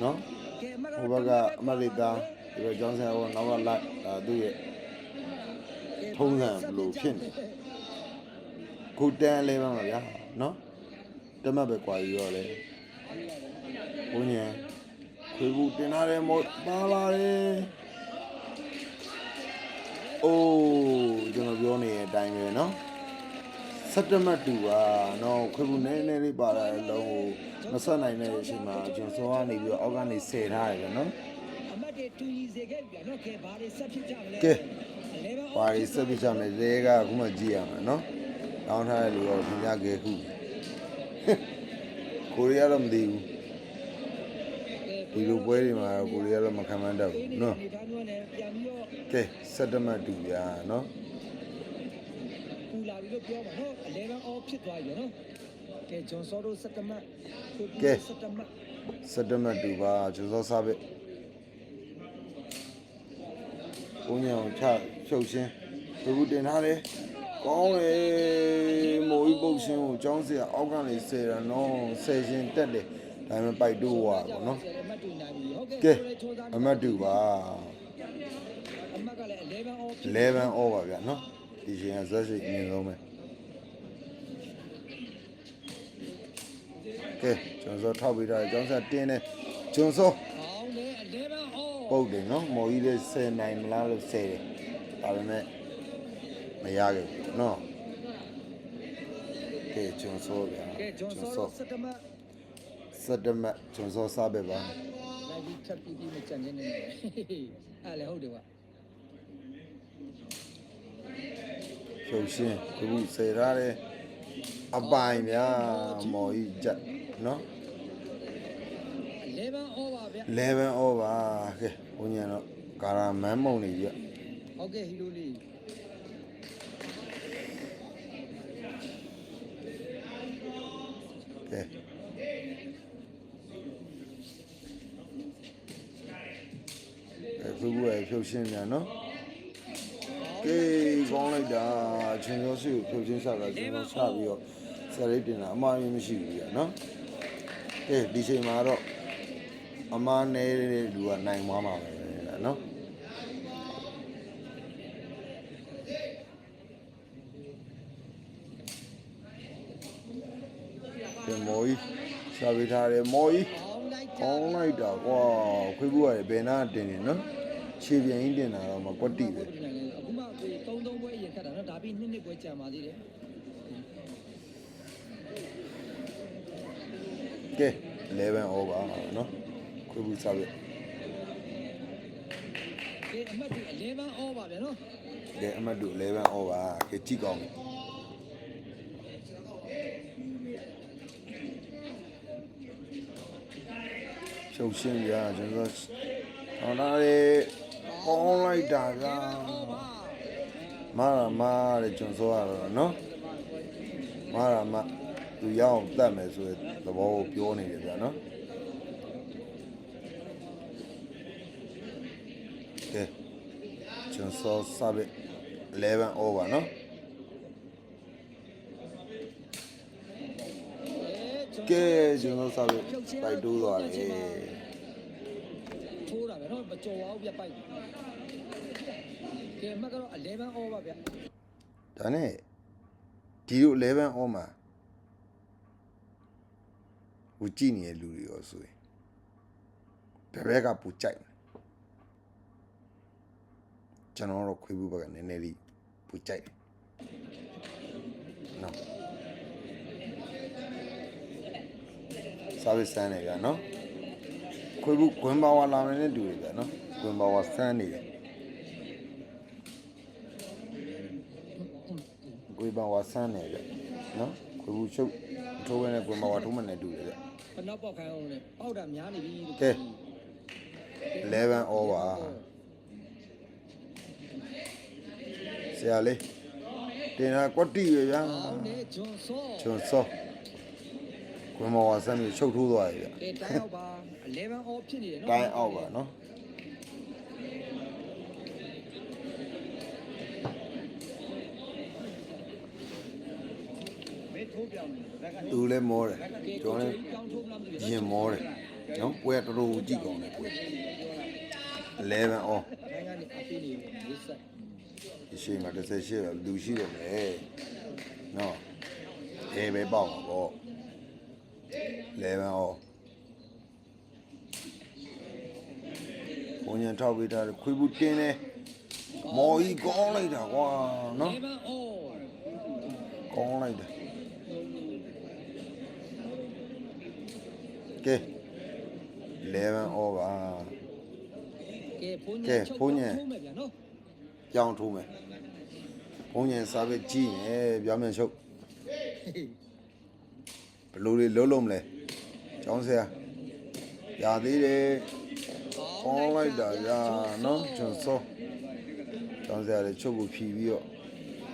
S1: နော်ဟိုဘက်ကအမလေးသားဒီဘက်ကျောင်းဆက်ဟိုနောက်ကလိုက်သူ့ရဲ့ထုံးစံလိုဖြစ်နေခုတန်လေမှန်းပါဗျာနော်တမတ်ပဲကွာပြီးတော့လေဘုန်းကြီးခွေးဘူးတင်ထားတယ်မောပါလာတယ်အိုးကျွန်တော်ပြောနေတဲ့အတိုင်းပဲเนาะစက်တမတ်တူပါเนาะခွေးဘူးနည်းနည်းလေးပါလာတဲ့လုံးကိုမဆက်နိုင်တဲ့အချိန်မှာကျွန်တော်ကနေပြီးတော့အောက်ကနေဆယ်ထားရတယ်เนาะ
S2: အမတ်တွေတူညီစေခဲ့ပြီเนาะကဲဘာတွေဆက်ဖြစ်ကြမလဲ
S1: ကဲဘာတွေဆက်ဖြစ်ကြမလဲလဲကအခုမှကြည့်ရမှာเนาะတောင်းထားတဲ့လူတော့ခင်ဗျားကဲခုကိုရီးယားတော့မသိဘူးဒီလိုပွဲတွေမှာကိုရီးယားတော့မခံမှန်းတတ်ဘူးနော်ကဲစက်တမတ်တူပြာနော်
S2: ပူလာပြီလို့ပြောပါနော်11 off ဖြစ်သွားပြီနော်ကဲဂျွန်စောတို့စက်တမတ်
S1: ကဲစက်တမတ်တူပါဂျွန်စောစားပဲဘုံညောင်ချဖြုတ်ရှင်းသူတင်ထားတယ်ကောင်းတယ်မိုးကြီးပုတ်ရှင်းကိုကျောင်းစရာအောက်ကနေဆယ်ရနော်ဆယ်ရှင်းတက်တယ်ဒါပေမဲ့ပိုက်တိုးွားပေါ့နော်ကဲအမတ်တူပါ
S2: အမတ်ကလည်း11 off
S1: 11 off ပါဗျာနော်ဒီရှင်ကဇက်စိတ်အမြင်ဆုံးပဲကဲကျွန်တော်ထောက်ပြီးတော့ကျောင်းဆက်တင်းတယ်ဂျွန်စော
S2: ကောင်းတယ်11 off
S1: ပုတ်တယ်နော်မော်ကြီးလေးဆယ်နိုင်မလားလို့ဆယ်တယ်ဒါပေမဲ့မရခဲ့ဘူးနော်ကဲဂျွန်စောဗျာ
S2: ဂျွန်စောစက်တမတ်
S1: ဂျွန်စောစားပဲပါ
S2: လိုက်ပြီးချက်ပြီးမကြံနေနေအဲ့လည်းဟုတ်တယ်ကွာ
S1: ဖြုတ်ရှင်းခုဆယ်ထားတယ်အပိုင်ဗျာမော်ကြီးချက်နော်
S2: 11 off ပါဗျာ
S1: 11 off ပါကဲဘုံညာတော့ကာရာမန်းမုံနေပြီ
S2: ဟုတ်ကဲ့ဟီလိုလေး
S1: ကဲဖူးဘူးဖြုတ်ရှင်းမြန်နော်ကဲကောင်းလိုက်တာချင်းရောစုဖြုတ်ရှင်းစားတာချင်းရောချပြီးတော့စရိတ်တင်တာအမှားရင်းမရှိဘူးကြာနော်ကဲဒီချိန်မှာတော့အမှားနေတဲ့လူကနိုင်သွားမှာပဲနော်ကဲမော်ကြီးရှာပေးထားတယ်မော်ကြီးကောင်းလိုက်တာကွာခွေးဘူးရတယ်ဘယ်နာတင်နေနော်ခြေပြန်ကြီးတင်တာတော့မကွက်တိပဲ
S2: အခုမှ3ပွဲအရင်ခတ်တာနော်ဒါပြီး2ပွဲကြာပါသေးတယ်
S1: ကဲ11 over နော်ခွေးဘူးစားပဲ
S2: ကဲအမှတ်တူ11 over ဗျာနော်
S1: ကဲအမှတ်တူ11 over ကဲကြည့်ကောင်းပြီဖြုတ်ရှင်းပြကျွန်တော်ဟောလာလေကောင်းလိုက်တာကမာတဲ့ကျွန်စောရတော့နော်မသူရအောင်တတ်မယ်ဆိုတဲ့သဘောကိုပြောနေတယ်ဗျာနော်ကဲကျွန်စောစားပဲ11 over နော်ကဲကျွန်တော်စားပဲပိုက်တိုးသွားတယ်
S2: ထိုးတာပဲနော်မကြော်အောင်ပြပိုက်ကဲမကတော့11 over ဗျ
S1: ဒါနဲ့ဒီလို11 over မှာ ဟိုကြည့်နေတဲ့လူတွေရောဆိုရင်ဘယ်ဘက်ကပူကြိုက်လဲကျွန်တော်တို့ခွေးဘူးဘက်ကနည်းနည်းလေးပူကြိုက်တယ်နော်စာဝစ်စမ်းနေကြနော်ခွေးဘူးဂွင်ပါဝါလာနေတဲ့တူတွေဗျာနော်ဂွင်ပါဝါစမ်းနေတယ်ဂွင်ပါဝါစမ်းနေကြနော်ခွေးဘူးရှုပ်ထိုးဝင်တဲ့ဂွင်ပါဝါထိုးမှနဲ့တူတယ်ဗျ
S2: ခဏပေါက်ခိုင်းအောင်လေပေါက်တာများနေပြီ
S1: ကဲ11 over ဆရာလေးတင်တာကွက်တီပဲဗျာ
S2: အောင်းနေဂျွန်ဆော
S1: ကျွန်စောကွန်မောဝါဆမ်းပြီးချုပ်ထိုးသွားပြီဗျ
S2: ကဲတိုင်းအောက်ပါ11 off ဖြစ်နေတယ်နော်
S1: တိုင်းအောက်ပါနော်
S2: မေးထိုးပြောင်းနေဘက်က
S1: သူလည်းမောတယ်
S2: ကဲ
S1: ကျွန်တော်လည်း
S2: ကြောင်းထိုးမလားမသိဘူး
S1: ရင်မောတယ်နော်ပွဲတော်တော်ကြည့်ကောင်းတယ်ပွဲ11 off
S2: တိုင်းကနေအပေးနေရေးဆက်
S1: ဒီရှိမှာ38ပဲလူရှိတယ်လေနော်အေးပဲပေါ့မှာပေါ့11 off ဘုံညံထောက်ပေးထားတယ်ခွေးဘူးတင်းတယ်မော်ကြီးကောင်းလိုက်တာကွာနော်
S2: 11 off
S1: ကောင်းလိုက်တယ်ကဲ11 over
S2: ကဲဖုန်း
S1: ကဲ
S2: ညံချုပ်
S1: ဖုန်းညံ
S2: ထိုးမယ်ဗျာနော်
S1: ကြောင်းထိုးမယ်ဘုံညင်စာပဲကြည့်ရင်ပြောင်းမြန်ချုပ်ဘလို့လေးလုံးလုံးမလဲကျောင်းဆရာရသေးတယ်ကောင်းလိုက်တာရနော်ကျွန်စောကျောင်းဆရာလည်းချုပ်ကိုဖြီးပြီးတော့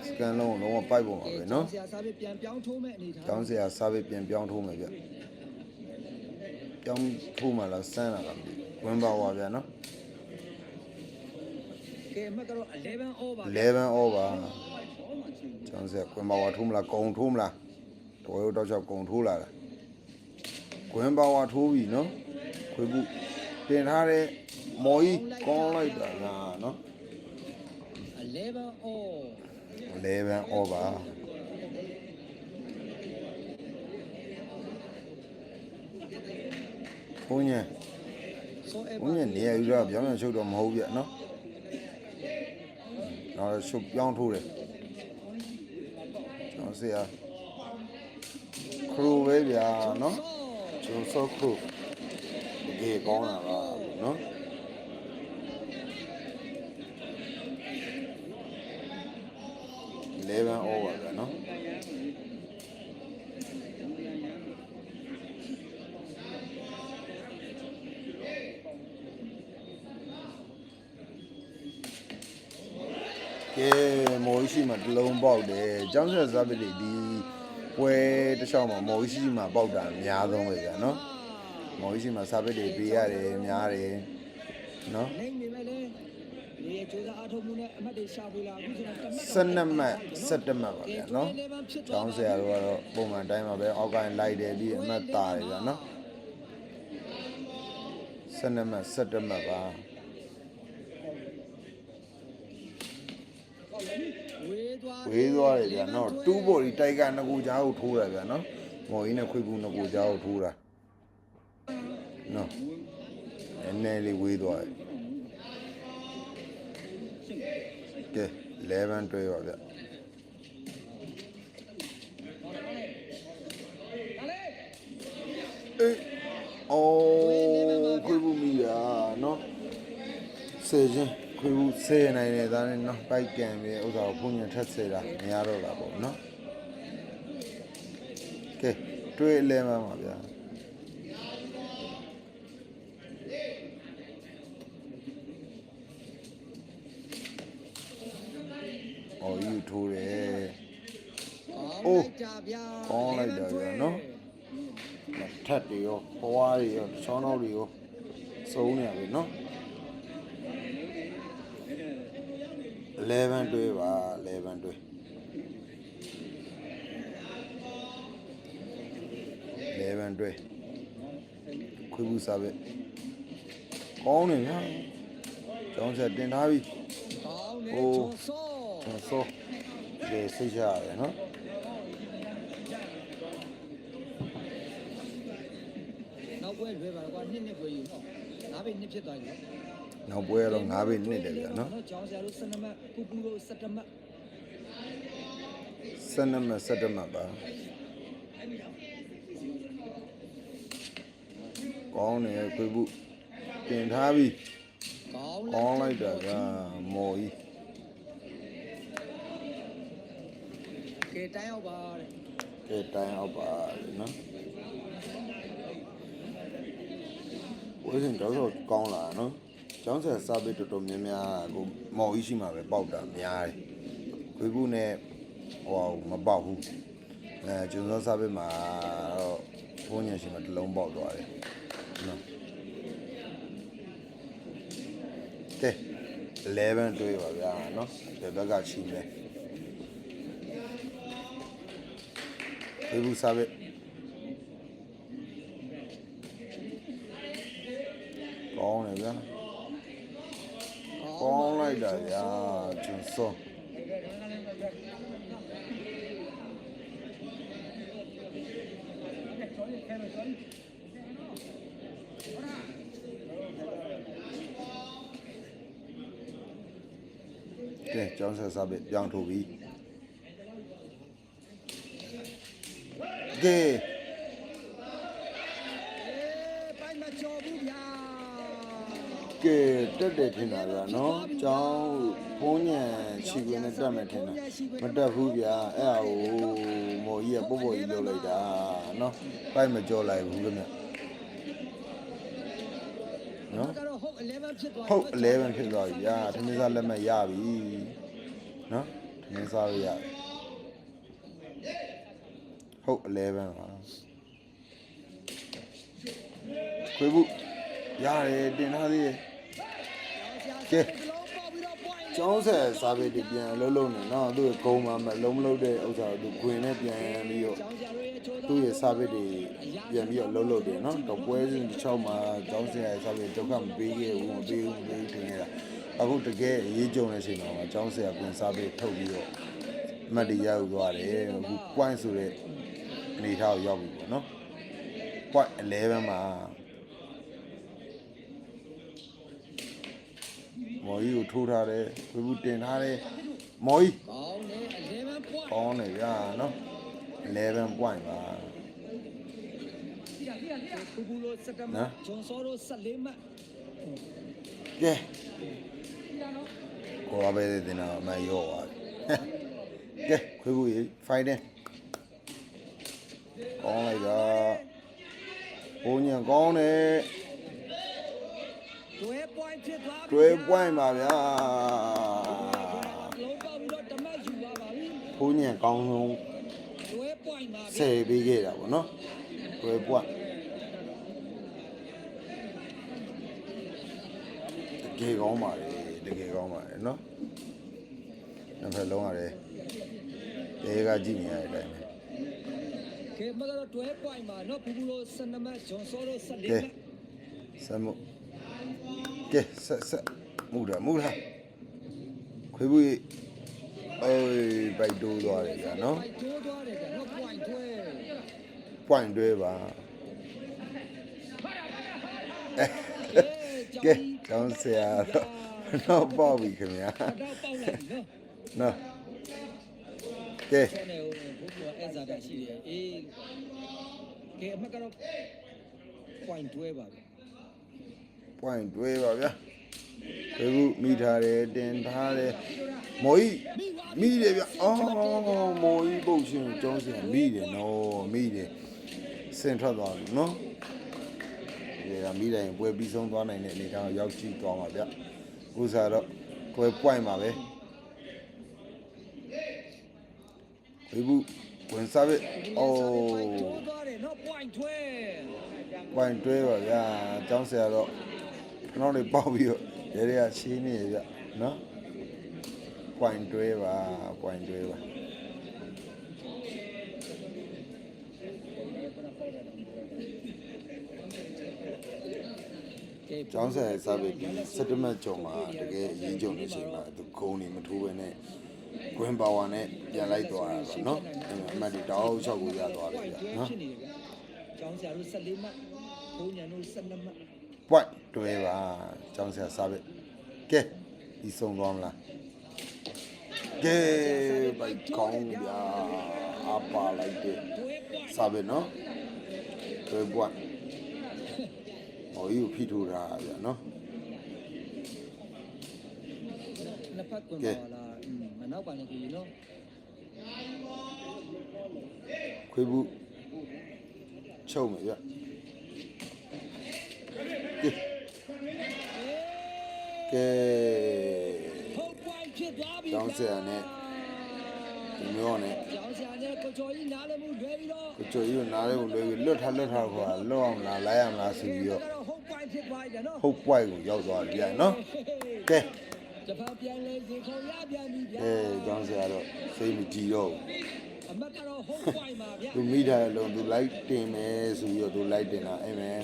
S1: စကန်လုံးကိုလုံးဝပိုက်ပုံပါပဲနော်
S2: ဆရာစားပြီးပြန်ပြောင်းထိုးမဲ့အနေထား
S1: ကျောင်းဆရာစာပဲပြန်ပြောင်းထိုးမယ်ဗျပြောင်းထိုးမှလားစမ်းလာတာမသိဘူးဝင်ပါဝါဗျာနော်
S2: ကဲအမှတ်ကတော့11 off ပါ
S1: 11 over ကျောင်းဆရာဝင်ပါဝါထိုးမလားကုံထိုးမလားတော်ရုပ်တော့ချောက်ကုံထိုးလာတာဝင်ပါဝါထိုးပြီနော်ခွေးဘူးတင်ထားတဲ့မော်ကြီးကောင်းလိုက်တာလားနော်
S2: 11 off
S1: 11 over ဘုံညံ
S2: ဆိုအ
S1: ဘုံညံနေရာယူတော့ပြောင်းပြန်ချုပ်တော့မဟုတ်ပြနော်နောက်ရှုပ်ပြောင်းထိုးတယ်ကျွန်တော်ဆရာခရိုပဲဗျာနော်ကျွန်တော်စောခရိုဒီကောင်းလာပါနော်11 over ဗျာနော်ကဲမော်ရှိမှာတလုံးပေါက်တယ်ကျောင်းဆက်စားပစ်လေဒီပွဲတစ်လျှောက်မှာမော်ရှိမှာပေါက်တာအများဆုံးပဲကြာနော်မော်ရှိမှာစားပစ်တွေပေးရတယ်များတယ်နော်
S2: နိုင်နေမဲ့လေဒီကျိုးစားအားထုတ်မှုနဲ့အမှတ်တွေရှာဖွေလာအခုဆိုတော့
S1: 12မှတ်17မှတ်ပါဗျာနော်ကျောင်းဆရာတို့ကတော့ပုံမှန်တိုင်းမှာပဲအောက်ကိုင်းလိုက်တယ်ပြီးအမှတ်တာတယ်ဗျာနော်12မှတ်17မှတ်ပါဝေးသွားတယ်ဗျာနော်တူးဘော်ဒီတိုက်ကငကိုကြားကိုထိုးတာဗျာနော်မော်ကြီးနဲ့ခွေးကူငကိုကြားကိုထိုးတာနော်နည်းနည်းလေးဝေးသွားတယ်ကဲ11တွဲပါဗျအေးအိုးခွေးဘူးမီယာနော်စေချင်းခွေးဘူးဆဲနိုင်တယ်ဒါနဲ့နော်ပိုက်ကန်ပြီးဥစ္စာကိုဖုန်ညထက်ဆဲတာမရတော့တာပေါ့နော်ကဲတွဲ11ပါဗျာအော်ယူထိုးတယ်
S2: အိုးကြဗျာ
S1: ကောင်းလိုက်တာဗျာနော်ထက်တွေရောပွားတွေရောချောင်းတော်တွေရောစုံနေရပြီနော်11တွဲပါ11တွဲ11တွဲခွေးဘူးစားပဲကောင်းနေဗျာကျောင်းဆက်တင်ထားပြီ
S2: ကောင်းနေ
S1: အိုး
S2: ဂျွန်ဆော
S1: ကျွန်တော်စောဒီစိတ်ချရတယ်နော်
S2: ပွဲလွယ်ပါကွာနှစ်ပွဲယူနော်ငါးပဲနှစ်ဖြစ်သွားပြီ
S1: နောက်ပွဲကတော့9 倍နှစ်တယ်ဗျာနော်
S2: ကျောင်းဆရာတို့12မှတ်ပူပူတို့17မှတ်
S1: 12မှတ်17မှတ်ပါကောင်းတယ်ခွေဘူးတင်ထားပြီကောင်းလိုက်တာကမော်ကြီး
S2: ကဲတိုင်းအောင်ပါတဲ့
S1: ကဲတိုင်းအောင်ပါနော်ဝိဇင်တော့ကောင်းလာနော်ကျောင်းဆက်စားပေးတော်တော်များများကိုမော်ကြီးရှိမှာပဲပေါက်တာများတယ်ခွေဘူးနဲ့ဟိုမပေါက်ဘူးကျွန်တော်စားပေးမှာတော့ဘုန်းကြီးရှိမှာတစ်လုံးပေါက်သွားတယ်နော်ကဲ11တွေးပါဗျာနော်ဒီဘက်ကချီမယ်ဒီဘူးစားပေးကောင်းတယ်ဗျာကောင်းလိုက်တာဗျာကျွန်စောကဲကျောင်းဆက်စားပေးပြောင်းထုတ်ပြီကဲ
S2: ပိုင်းမကျော်ဘူးဗျာ
S1: ကဲတက်တယ်ထင်တာဗျာနော်ကျောင်းဖုံးညံချီခွင်းနဲ့တက်မယ်ထင်တာမတက်ဘူးဗျာအဲ့ဟာကိုမော်ကြီးကပုတ်ပုတ်ကြီးလုပ်လိုက်တာနော်ပိုက်မကြောလိုက်ဘူးခင်ဗျနော်
S2: ကတော့ဟုတ်11ဖြစ်သွား
S1: ဟုတ်11ဖြစ်သွားပြီဗျာထမင်းစားလက်မှတ်ရပြီနော်ထမင်းစားရရဟုတ်11ပါခွေးဘူးရတယ်တင်ထားသေးတယ်ကဲကျောင်းဆက်စားပေးတပြန်လှုပ်လှုပ်နေနော်သူ့ကုန်းမှာမလုံးမလုံးတဲ့ဥစ္စာကိုသူခွင်နဲ့ပြန်ပြီးတော့သူ့ရဲ့စားပေးတွေပြန်ပြီးတော့လှုပ်လှုပ်တယ်နော်တော့ပွဲစဉ်တစ်ချောင်းမှာကျောင်းဆက်ရဲ့စားပေးဒုက္ခမပေးခဲ့ဘူးမပေးဘူးတင်နေတာအခုတကယ်ရေးကြုံတဲ့အချိန်မှာကျောင်းဆရာပြန်စားပေးထုတ်ပြီးတော့အမှတ်တရယူသွားတယ်အခု point ဆိုတဲ့အနေထားကိုရောက်ပြီပေါ့နော် point 11မှာမော်ကြီးကိုထိုးထားတယ်ခွေးဘူးတင်ထားတယ်မော်ကြီး
S2: ကောင်းတယ်11 point
S1: ကောင်းတယ်ဗျာနော်11 point ပါ
S2: ပူပူတို့17မှတ်ဂျွန်စောတို့14မှတ်
S1: ကဲကိုယ်ပဲတင်တာမရောပါကဲခွေးဘူးကြီး fighting ကောင်းလိုက်တာဘုံညံကောင်းတယ်
S2: တွဲ point ဖြစ်သွားပြီ
S1: တွဲ point ပါဗျာ
S2: လုံးပေါက်ပြီးတော့ဓမ္မယူပါပါပြီ
S1: ဘုံညံကောင်းဆုံး
S2: တွဲ point ပါဗျာ
S1: ဆယ်ပေးခဲ့တာပေါ့နော်တွဲ point တကယ်ကောင်းပါလေတကယ်ကောင်းပါလေနော်နှစ်ဖက်လုံးရတယ်တဲကကြည့်နေရတဲ့အတိုင်းပဲ
S2: ကဲမကတော့တွဲ point ပါနော်ပူပူတို့12မှတ်ဂျွန်စောတို့14မှတ်
S1: ဆက်မှုကဲဆက်မှုတာခွေးဘူးအေးပိုက်တိုးသွားတယ်ကြာနော်
S2: ပိုက်တိုးသွားတယ်ကနော် point တွဲ
S1: point တွဲပါကဲကျောင်းဆရာတော့ပေါ့ပြီခင်ဗျာ
S2: တော့ပေါက်လိုက်နော်
S1: နော်ကဲ
S2: ဆောင်းနေဘုရားအဲ့ဇာတာရှိတယ်အေးကဲအမကတော့ point တွဲပါဗျ
S1: point တွဲပါဗျာခွေးဘူးမိထားတယ်တင်ထားတယ်မော်ကြီးမိတယ်ဗျအော်မော်ကြီးပုတ်ရှင်ကျောင်းဆရာမိတယ်နော်မိတယ်စင်ထွက်သွားတယ်နော်ဒီကမိတိုင်းပွဲပြီးဆုံးသွားနိုင်တဲ့အနေအထားကိုရောက်ကြည့်သွားမှာဗျဥစားတော့ပွဲ point ပါပဲခွေးဘူးဝင်စားပဲအိုး
S2: တိုးသွားတယ်နော် point တွဲ
S1: point တွဲပါဗျာကျောင်းဆရာတော့နောက်လေးပေါက်ပြီးတော့ရဲတွေကချီးနေရဗျနော် point တွဲပါ point တွဲပါကျောင်းဆရာစားပြီးစက်တမတ်ကြုံမှာတကယ်အရေးကြုံနေချိန်မှာသူခုံနေမထိုးဘဲနဲ့ဂွင်ပါဝါနဲ့ပြန်လိုက်သွားတာပေါ့နော်အမှတ်ဒီတောက်ချောက်ကိုရသွားတယ်ဗျနော်
S2: ဖြစ်နေတယ်ဗျကျောင်းဆရာတို့14မှတ် ဘုံညာတို့12မှတ်
S1: point တွဲပါကျောင်းဆရာစားပဲကဲဒီဆုံးသွားမလားကဲဘိုက်ကောင်းဗျာအပါလိုက်တဲ့စားပဲနော်တွဲ point ဟောယူဖိထိုးတာဗျာနော်
S2: နှစ်ဖက်ကွန်ပါလားမနောက်ပါနဲ့ကြီးနော်
S1: ခွေးဘူးချုပ်မယ်ဗျကဲကဲ
S2: ဟုတ်ပွိုင်းဖြစ်သွားပြီ
S1: ကျောင်းဆရာနဲ့ဒီမျိုးနဲ့
S2: ကျောင်းဆရာနဲ့ကိုကျော်ကြီးနားလည်းမှုလွဲပြီးတော့
S1: ကိုကျော်ကြီးတို့နားလေးကိုလွှဲပြီးလွတ်ထားခေါ်လွတ်အောင်လားလိုက်ရမလားဆိုပြီးတော့
S2: ဟုတ်ပွိုင်းဖြစ်သွားပြီနော်
S1: ဟုတ်ပွိုက်ကိုရောက်သွားပြီဗျာနော်ကဲ
S2: ဂျပန်ပြန်လဲရေခုံရပြန်ပြီဗျာ
S1: ကျောင်းဆရာတော့စိတ်မကြည်တော့
S2: အမတ်ကတော့ဟုတ်ပွိုင်းပါဗျာ
S1: သူမိထားတဲ့လုံးသူလိုက်တင်မယ်ဆိုပြီးတော့သူလိုက်တင်တာအဲ့မယ်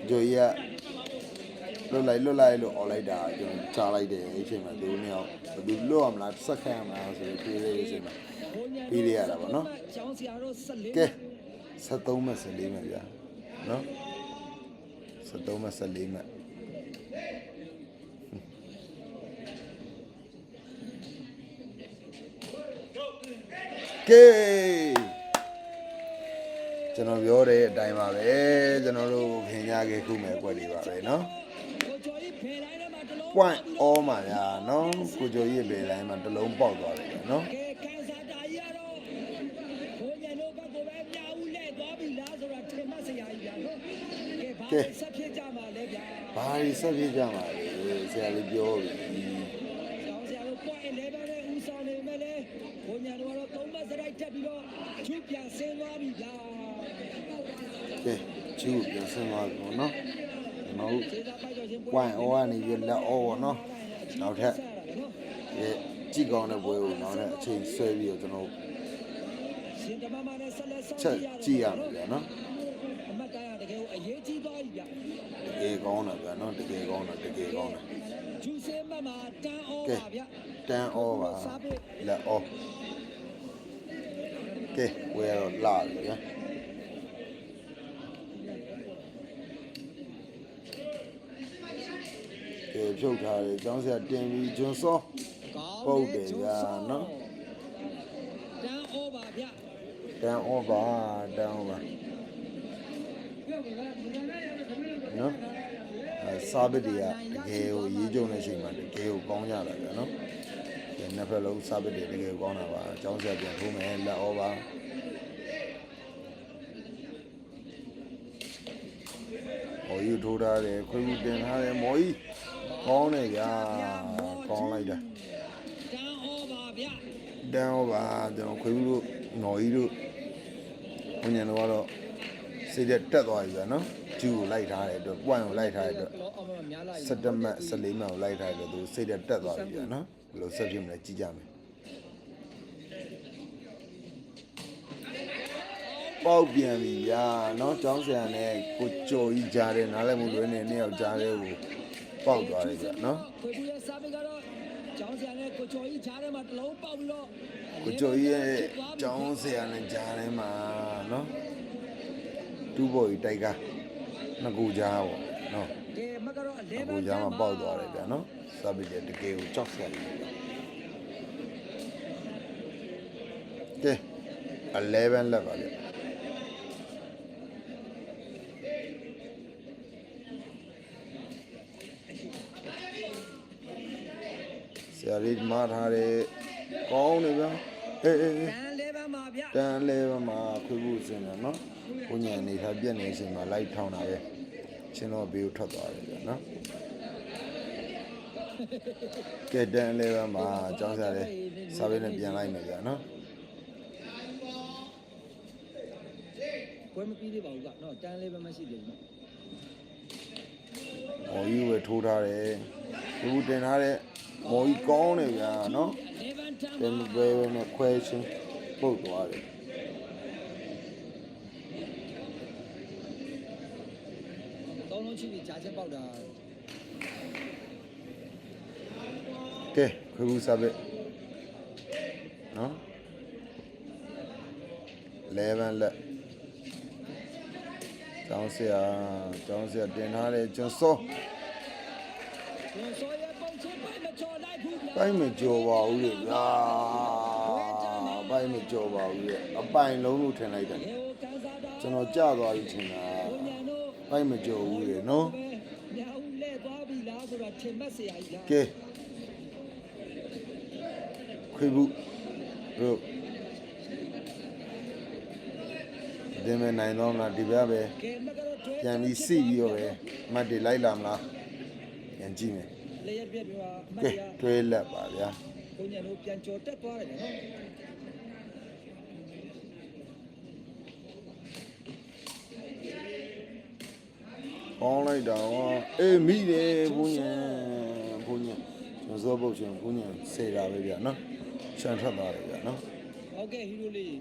S1: ဂျိုကြီးကလွတ်လိုက်လို့អော်လိုက်တာကျွန်တော်ချလိုက်တယ်အဲ့ချိန်မှာသူနှစ်ယောက်ဘယ်သူလွတ်ရမလားဆက်ခံရမလားဆိုပြီးပြေးလေးချိန်မှာပြေးရတာပေါ့နော်
S2: ကျောင်းဆရာတို့14
S1: ကဲ73မှ14မှဗျာနော်73မှ14မှကဲကျွန်တော်ပြောတဲ့အတိုင်းပါပဲကျွန်တော်တို့ခင်ကြခဲ့ခုမဲ့ကွက်လေးပါပဲเนาะ
S2: ကိုကျော်ကြီးဖေးတိုင်းထဲမှာတလုံး
S1: point all မှာညာเนาะကိုကျော်ကြီးပဲတိုင်းမှာတစ်လုံးပေါက်သွားတယ်เนาะ
S2: ကဲကန်စာတာကြီးကတော့ဘုံညာတို့ဘက်ကိုပဲမြာဦးလဲသွားပြီလားဆိုတာထင်မှတ်စရာကြီးဗျာနော်ကဲဘာဆက်ဖြစ်ကြမှာလဲဗျာ
S1: ဘာတွေဆက်ပြကြမှာလဲဆရာလေးပြောပြီ
S2: ကျောင်းဆရာတို့ point 11နဲ့ဦးဆောင်နေမယ်လေဘုံညာတို့ကတော့3မှတ်စရိုက်တက်ပြီးတော့ချူပြန်ဆင်းသွားပြီဗျာ
S1: ကဲချူပြန်ဆင်းသွားပြီပေါ့เนาะကျွန်တော်တို့
S2: စေသာပိုက်တော်ချင်း
S1: point all ကနေရလက် all ပေါ့เนาะနောက်ထပ်ရဲ့ကြည့်ကောင်းတဲ့ဘွဲကိုနောက်ထပ်အချိန်ဆွဲပြီးတော့ကျွန်တော်
S2: ရှင်တမမနဲ့ဆက်လက်ဆောင်
S1: ချက်ကြည့်ရမှာဗျာเนาะ
S2: အမတ်တိုင်းကတကယ်ကိုအရေးကြီးသွားပြီဗျာ
S1: တကယ်ကောင်းတာဗျာเนาะတကယ်ကောင်းတာ
S2: ဂျူစင်မမတန်းအော
S1: ကဲ
S2: ပါဗျာ
S1: တန် all ပါလက် all ကဲဝယ်တော့လာပြီဗျာကဲဖြုတ်ထားတယ်ကျောင်းဆရာတင်ပြီးဂျွန်စော ပုတ်တယ်ဗျာနော်
S2: တန်းအောပါဗျာ
S1: တန် all ပါတန် all ပါနော်စားပစ်တွေကတကယ်ကိုရေးကြုံတဲ့ချိန်မှာတကယ်ကိုကောင်းကြတာဗျာနော်ဒီနှစ်ဖက်လုံးစားပစ်တွေတကယ်ကိုကောင်းတာပါကျောင်းဆရာပြန်ထိုးမယ်လက် all ပါဟိုယူထိုးထားတယ်ခွေးဘူးတင်ထားတယ်မော်ကြီးကောင်းတယ်ဗျာကောင်းလိုက်တာ
S2: တန်းအောပါဗျာ
S1: တန်းဟောပါကျွန်တော်ခွေးဘူးတို့နော်ကြီးတို့ဘုံညံတော့ကတော့စိတ်တက်သွားပြီဗျာနော်ကျူကိုလိုက်ထားတဲ့အတွက်ပွိုင်ကိုလိုက်ထားတဲ့အတွက်
S2: လောအောင်များလာပြီ
S1: 17မှတ်14မှတ်ကိုလိုက်ထားတဲ့အတွက်သူစိတ်တက်သွားပြီဗျာနော်ဘယ်လိုဆက်ဖြစ်မလဲကြည့်ကြမယ်ပေါက်ပြန်ပြီဗျာနော်ကျောင်းဆရာနဲ့ကိုကျော်ကြီးကြားတယ်နားလည်းမလွဲနေနှစ်ယောက်ကြားတယ်ကိုပေါက်သွားတယ်ဗျာနော်
S2: ခွေပူရဲ့စားပိတ်ကတော့ကျောင်းဆရာနဲ့ကိုကျော်ကြီးကြားထဲမှာတလုံးပေါက်ပြီးတော့
S1: ကိုကျော်ကြီးရဲ့ကျောင်းဆရာနဲ့ကြားထဲမှာနော်တူဘော်ကြီးတိုက်ကနှစ်ခုကြားပေါ့နော်
S2: ကဲမကတော့11
S1: နှစ်ခုကြားမှာပေါက်သွားတယ်ဗျာနော်စာပစ်တယ်တကယ်ကိုကြောက်စရာကြီးကဲ11လက်ပါဗျဆရာလေးမှားထားတယ်ကောင်းတယ်ဗျာအေး
S2: တန်း11ပါဗျာ
S1: တန်းလဲမှာခွေးဖို့စင်တယ်နော်ဘုညာနေထားပြက်နေချိန်မှာလိုက်ထောင်းတာပဲချင်းတော့ဘေးကိုထွက်သွားတယ်ဗျာနော်ကဲတန်းလဲမှာကျောင်းဆရာလေးစာပေနဲ့ပြန်လိုက်မယ်ဗျာနော်
S2: ကွဲမပြီးသေးပါဘူးကနော်တန်း11မရှိသေးဘူးနော်
S1: မော်ကြီးဝယ်ထိုးထားတယ်ဒီဘူးတင်ထားတဲ့မော်ကြီးကောင်းတယ်ဗျာနော်
S2: 11တန်း
S1: တယ်မပဲနဲ့ခွဲချင်းပုတ်သွားတယ်
S2: သုံးလုံးချိပြီးကြားချက်ပေါက်တာ
S1: ကဲခွေးဘူးစာပေနော်11လက် ကျောင်းဆရာတင်ထားတယ်ကျွန်စော
S2: ကျွန်းစောရဲ့ပုံချင်းပိုက်မချော်လိုက်ဘူးဗျာ
S1: ပိုင်းမကြော်ပါဘူးလေဗျာပိုင်းမကြော်ပါဘူးလေအပိုင်လုံးလို့ထင်လိုက်တယ်
S2: ရေကိုကန်စားတာ
S1: ကျွန်တော်ကြာသွားပြီထင်တာ
S2: ဘုံညာတို့
S1: ပိုင်းမကြော်ဘူးလေနော်
S2: ညာဦးလဲသွားပြီလားဆိုတော့ထင်မှတ်စရာကြီးလား
S1: ကဲခွေဘူးတို့ဒီမဲ့နိုင်တော့မလားဒီဘက်ပဲ
S2: ကဲမကတော့ထွေး
S1: ပြန်ပြီးစီပြီးတော့ပဲမတ်တွေလိုက်လာမလားပြန်ကြည့်မယ်
S2: လေရပြက်ပြအမ
S1: ကဲ
S2: တ်ရ
S1: တွေးလက်ပါဗျာ
S2: ဘုံညာတို့ပြန်ကြော်တက်သွားတယ်နော်
S1: ကောင်းလိုက်တာဟောအေးမိတယ်ဘုန်းကြီးကျွန်စောပုတ်ချင်းဘုန်းကြီးစေတာပဲဗျာနော်ရှန်ထွက်သွားတယ်ဗျာနော်
S2: ဟုတ်ကဲ့ဟီရိုလေး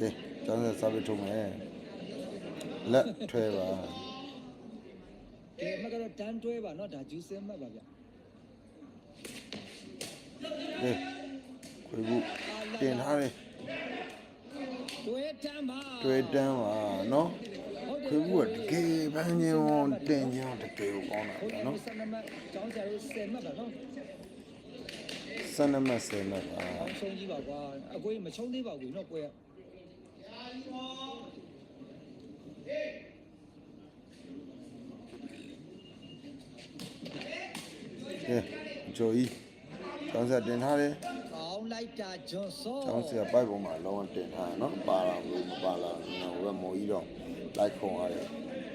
S1: ကဲကျောင်းဆက်စားပြီးထုံးမယ်လက်ထွဲပါ
S2: ကဲမကတော့တန်းတွဲပါနော်ဒါဂျူးစင်မှတ်ပါဗျ
S1: ကဲခွေဘူးတင်ထားတယ်
S2: တွဲတန်းပါ
S1: တွေးတန်းပါနော်ခွေဘူးကတကယ်ပန်းချင်းဝန်တင်ချင်းတကယ်ကိုကောင်းတာ
S2: ဟုတ်
S1: ဗျာ
S2: နော်
S1: နော်
S2: ဆန္ဒမကျောင်းဆရာတို့ဆယ်မှတ်ပါနော်
S1: စနမတ်ဆယ်မတ်ပါ
S2: အောင်ဆုံးကြီးပါကွာအကိုကြီးမချုံသေးပါဘူးနော်ပွဲက
S1: ကဲဂျိုကြီးကျောင်းဆက်တင်ထားတယ်
S2: ကောင်းလိုက်တာဂျွန်စော
S1: ကျောင်းဆက်ပိုက်ပေါ်မှာလုံးဝတင်ထားတယ်နော်ပါလာဘူးမပါလာဘူးနော်ဘယ်မော်ကြီးတော့လိုက်ခုံရတယ်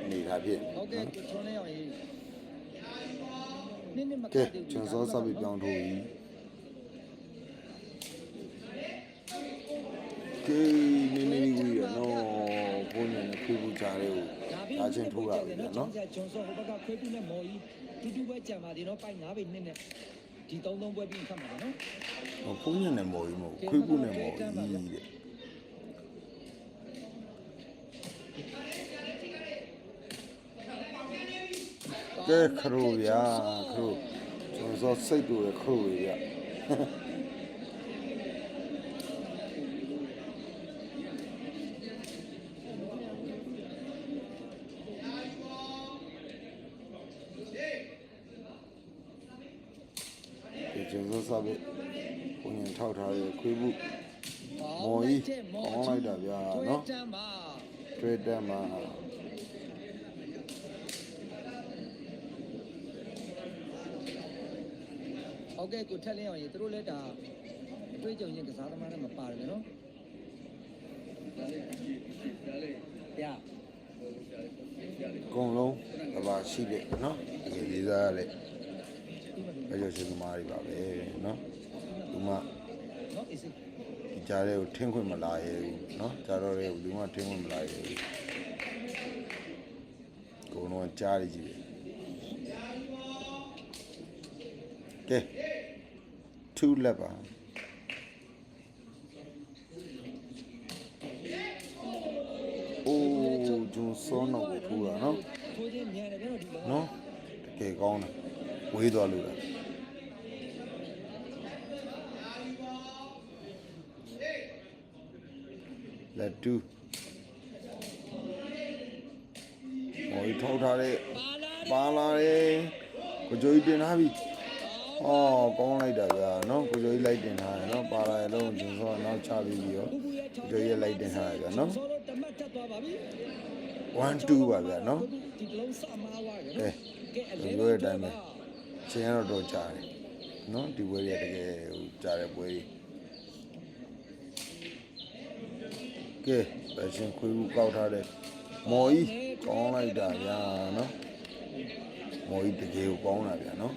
S1: အနေထားဖြစ်
S2: ဟုတ်ကဲ့ကိုထွန်းလေးအောင်ရေးနင်းနေမက
S1: ကဲ
S2: တ်သေးဘူး
S1: ကျွန်စောစပြီးပြောင်းထိုးကြီးကဲနေဝီရနော်ဘုန်းကြီးနဲ့ခွေးဘူးကြားလေးကိုအားချင်းထိုးရပြီနော်
S2: ကျောင်းဆရာဂျွန်စောဟိုဘက်ကခွေးပြီးနဲ့မော်ကြီးတူတူပဲကြံပါသေးနော်ပိုက်9ပိနစ်နဲ့ဒီ3ပွဲပြီးခတ်မှာပါနော်
S1: ဘုန်းကြီးနဲ့မော်ကြီးမဟုတ်ခွေးဘူးနဲ့မော်ကြီးတဲ့ကဲခရိုဗျာခရိုကျွန်စောစိတ်တူရခရိုဗျာကျွန်စောစပြီးဘုန်းကြီးထောက်ထားရခွေးဘူးမော်ကြီးကောင်းလိုက်တာဗျာနော်
S2: တန်းပါ
S1: တွေးတက်မှာ
S2: ဟုတ်ကဲ့ကိုထက်လင်းအောင်ရေသူတို့လည်းဒါအတွေ့အကြုံချင်းကစားသမားတွေမပါတယ်နော်ဗျာ
S1: အကုန်လုံးတဘာရှိတယ်နော်တကယ်လေးစားရလေအကျိုးရှင်သမားတွေပါပဲနော်ဒီမှာ
S2: နော်အေးစိ
S1: ဒီကြားထဲကိုထင်းခွင့်မလာရဲဘူးနော်ကြားတော့လေဒီမှာထင်းခွင့်မလာရဲဘူးကိုယ်တော့ကြားရကြည့်တယ်ကဲထူလက်ပါအိုးဂျွန်စောနော်ကိုထူတာနော်
S2: ထိုးချင်းမြန်တယ်နော်ဒီလို
S1: နော်တကယ်ကောင်းတယ်ဝေးသွားလို့လားလက်တူဟိုထောက်ထားတဲ့ပါလာတယ်ကိုကြိုးတင်ထားပြီဟောကောင်းလိုက်တာဗျာနော်ကိုကြိုးလိုက်တင်ထားတယ်နော်ပါလာရလုံးဂျွန်စောနောက်ချပြီးပြီးရောကိုကြိုးရလိုက်တင်ထားတယ်ဗျာနော်
S2: ဆိုတော့တမတ်တက်သွားပါပြီ
S1: 1 2ပါဗျာနော်
S2: ဒီလုံးစမားသွားတယ်
S1: ကဲ
S2: ကဲအ
S1: ဒီ
S2: လဲ
S1: လိုတဲ့အတိုင်းပဲချင်းရတော့ကြားတယ်နော်ဒီပွဲတွေတကယ်ဟိုကြားတဲ့ပွဲတွေကဲပရှင်ခွေးဘူးကောက်ထားတဲ့မော်ကြီးကောင်းလိုက်တာဗျာနော်မော်ကြီးတကယ်ကိုကောင်းတာဗျာနော်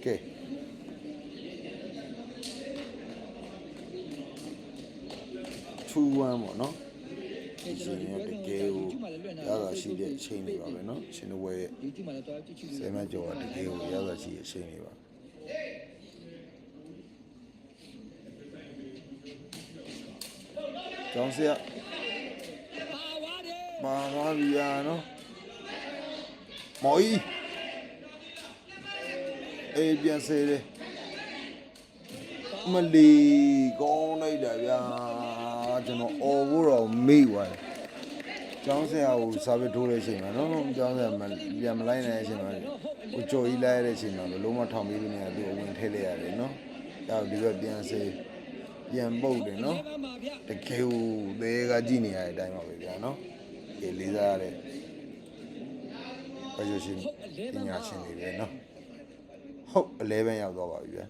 S1: ကဲ2-1ပေါ့နော်ဒီရှင်ရတကယ်ကိုရတာရှိတဲ့အချိန်တွေပါပဲเนาะရှင်တို့ဝဲရဲ့
S2: ဒီဒီမှာလည်းတော်ကြည့်ကြည့်
S1: ဆယ်မကျော်ကတကယ်ကိုရတာရှိတဲ့အချိန်တွေပါကျောင်းဆရာ
S2: ပါသွားတယ်
S1: ပါသွားပြီယာနော်မော်ကြီးအေးပြန်စေတယ်
S2: ပါ
S1: မလီကောင်းလိုက်တာဗျာကျွန်တော်အော်ဖို့တော့မေ့သွားတယ်ကျောင်းဆရာကိုစာပေထိုးတဲ့အချိန်မှာနော်ကျောင်းဆရာပြန်မလိုက်နိုင်တဲ့အချိန်မှာကိုကြော်ကြီးလိုက်ရတဲ့အချိန်မှာဘလုံးမထောင်ပြီးလို့နေရသူအဝင်ထဲလိုက်ရတယ်နော်အဲ့ဒီဘက်ပြန်စေးပြန်ပုတ်တယ်နော်တကယ်ကိုသေးကကြည့်နေရတဲ့အတိုင်းပါပဲဗျာနော်ဒီလေးစားရတဲ့ဘယ်လိုရှိပညာရှင်တွေပဲနော်ဟုတ်11ရောက်သွားပါပြီဗျာ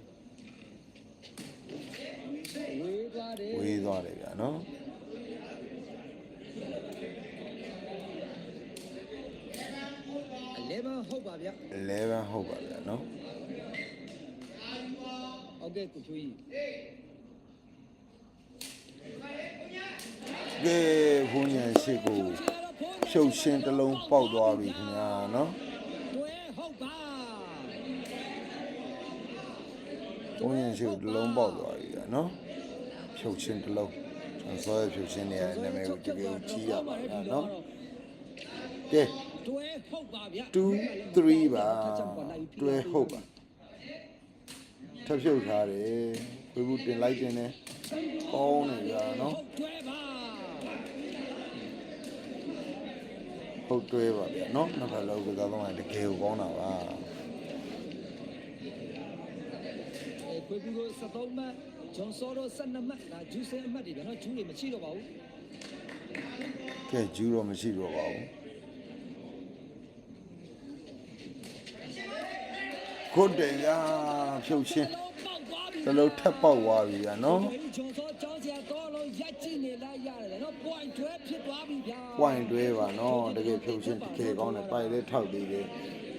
S1: ဝေးသွားတယ်ဗျာနော်
S2: 11ဟုတ်ပါဗျ
S1: 11ဟုတ်ပါဗျာနော်
S2: ဟုတ်ကဲ့ကိုချိုးကြီး
S1: ကဲဘုန်းကြီးရှိကိုဖြုတ်ရှင်းတစ်လုံးပေါက်သွားပြီခင်ဗျာနော်
S2: တွဲဟုတ်ပါ
S1: ဘုန်းကြီးရှိတစ်လုံးပေါက်သွားပြီဗျာနော်ဖြုတ်ရှင်းတစ်လုံးကျွန်တော်ဖြုတ်ရှင်းနေရတဲ့နာမည်ကိုတကယ်ကိုကြီးရပါဗျာနော်ကဲ
S2: တွဲဟုတ်ပါဗျာ
S1: 2 3ပါတွဲဟုတ်ပါထပ်ဖြုတ်ထားတယ်ဝေဘူးတင်လိုက်တင်တယ်ကောင်းနေကြနော်
S2: တွဲပါ
S1: ဟုတ်တွဲပါဗျာနော်နှစ်ဖက်လုံးကစားတော့တကယ်ကိုကောင်းတာပါ
S2: ခွေးဘူးကို73မှတ်ဂျွန်စောတို့12မှတ်ဒါဂျူးစင်အမှတ်တွေဗျာနော်ဂျူးတွေမရှိတော့ပါဘူး
S1: ကဲဂျူးတော့မရှိတော့ပါဘူးခုတ်တယ်ကဖြုတ်ချင်းတလုံးထပ်ပေါက်သွားပြီဗျာနော်
S2: ဂျွန်စောကျောင်းဆရာတော်လုံးရက်ကြည့်နေလိုက်ရတယ်နော် point တွဲဖြစ်သွားပြီဗျာ
S1: point တွဲပါနော်တကယ်ဖြုတ်ချင်းတကယ်ကောင်းတယ်ပိုက်လေးထောက်သေးတယ်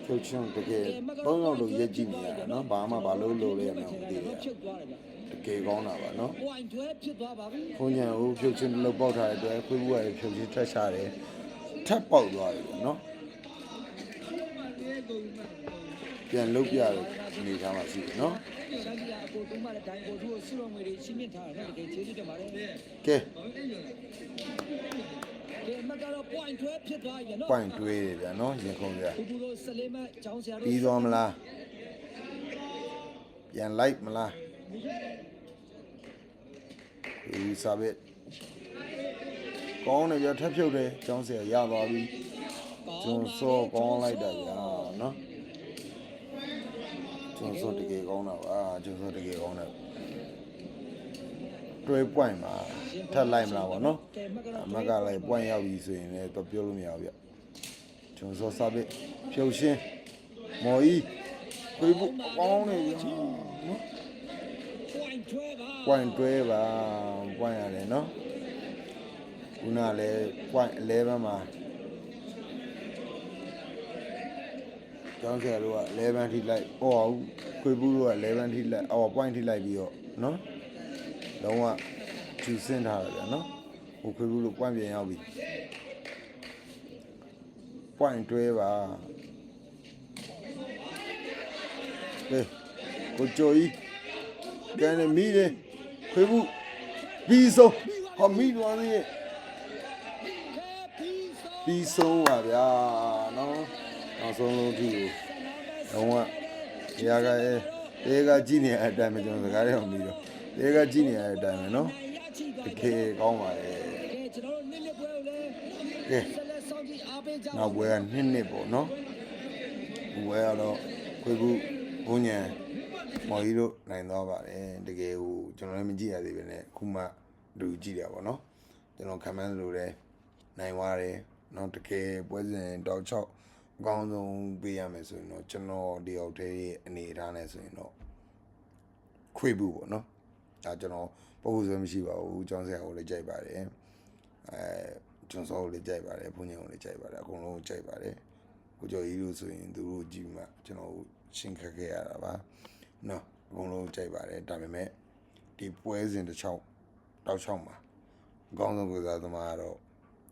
S1: ဖြုတ်ချင်းတကယ်3ယောက်လုံးရက်ကြည့်နေရတာနော်ဘာမှဘာလို့လို့လဲမသိဘူး
S2: ဖြစ်သွားတယ်ဗျာ
S1: တကယ်ကောင်းတာပါနော်
S2: point တွဲဖြစ်သွားပါပြီ
S1: ဘုန်းကြီးကိုဖြုတ်ချင်းတလုံးပေါက်ထားတဲ့အတွက်ခွေးဘူးကဖြုတ်ချင်းထက်ရှာတယ်ထပ်ပေါက်သွားတယ်နော်ပြန်လုတ်ပြတယ်အနေထားမှာရှိတယ်နော်
S2: ဆန်းကြီးအကိုတုံးမတဲ့ဒိုင်ကိုသူ့ကိုစုတော်ငွေတွေရှင်းပြထားတယ်နော်တကယ်ကျေးဇူးတင်ပါတယ်
S1: ကဲ
S2: မကတော့ point တွဲဖြစ်သွားပြီနော်
S1: point တွဲတယ်ဗျာနော်ရင်ခုန်ပြ
S2: ဘူးလို့14မှကျောင်းဆရာတို့
S1: ပြီးသွားမလားပြန်လိုက်မလားဒီစာဘက်ကောင်းတယ်ဗျာထပ်ဖြုတ်တယ်ကျောင်းဆရာရသွားပြီကျွန်စောကောင်းလိုက်တာဗျာနော်ကျွန်စောတကယ်ကောင်းတာပါကျွန်စောတကယ်ကောင်းတယ်တွဲ point မှာထပ်လိုက်မလားဗောနော်အမကလည်း point ရောက်ပြီဆိုရင်လည်းတော့ပြောလို့မရဘူးဗျကျွန်စောစာဘက်ဖြုတ်ရှင်းမော်ကြီးခွေးဘူးကောင်းနေဗျာနော် point တွဲပါ point ရတယ်နော်ခုနလည်း point 11မှာကျောင်းဆရာတို့က11ထိလိုက်ဟောခွေးဘူးတို့က11ထိလိုက်point ထိလိုက်ပြီးတော့နော်လုံးဝကျူစင်းထားတယ်ဗျာနော်ဟိုခွေးဘူးတို့ point ပြန်ရောက်ပြီ point တွဲပါကဲကိုကြိုကြီးကန်နေမိတယ်ခွေးဘူးပြီးဆုံးဟောမိသွားသေးရဲ့ပြီးဆုံးပါဗျာနော်နောက်ဆုံးလုံးထိကိုလုံးဝတရားကတဲကကြည့်နေတဲ့အတိုင်းပဲကျွန်တော်စကားတွေအောင်ပြီးတော့တဲကကြည့်နေတဲ့အတိုင်းပဲနော်တကယ်ကောင်းပါလေ
S2: ကျွန်တော်တို့နှစ်ပွဲကိုလည်း
S1: ကဲနောက်ပွဲကနှစ်ပေါ့နော်ဘွယ်ကတော့ခွေးဘူးဘုံညာမော်ကြီးတို့နိုင်သွားပါတယ်တကယ်ဟိုကျွန်တော်လည်းမကြည့်ရသေးပဲနဲ့ခုမှလူကြည့်ရပါတော့ကျွန်တော်ခံမှန်းလို့လည်းနိုင်သွားတယ်နော်တကယ်ပွဲစဉ်တောက်6အကောင်းဆုံးပေးရမယ်ဆိုရင်တော့ကျွန်တော်တယောက်တည်းအနေထားနဲ့ဆိုရင်တော့ခွေးဘူးပေါ့နော်ဒါကျွန်တော်ပုံစံမရှိပါဘူးကျောင်းဆရာကိုလည်းကြိုက်ပါတယ်ကျွန်တော်ကိုလည်းကြိုက်ပါတယ်ဘုန်းကြီးကိုလည်းကြိုက်ပါတယ်အကုန်လုံးကြိုက်ပါတယ်ကိုကျော်ကြီးတို့ဆိုရင်သူတို့ကြည့်မှကျွန်တော်ရှင်းခက်ခဲ့ရတာပါနော်အကုန်လုံးကြိုက်ပါတယ်ဒါပေမဲ့ဒီပွဲစဉ်တစ်ချောင်းတောက်ချောင်းမှာအကောင်းဆုံးကစားသမားကတော့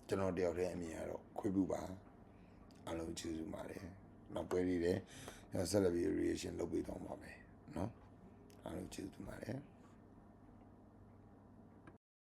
S1: ကျွန်တော်တယောက်တည်းအမြင်ကတော့ခွေးဘူးပါအားလုံးကျေးဇူးပါတယ်နောက်ပွဲလေးလည်းဆက်လက်ပြီး reaction လုပ်ပေးတော့မှာပဲเนาะအားလုံးကျေးဇူးပါတယ်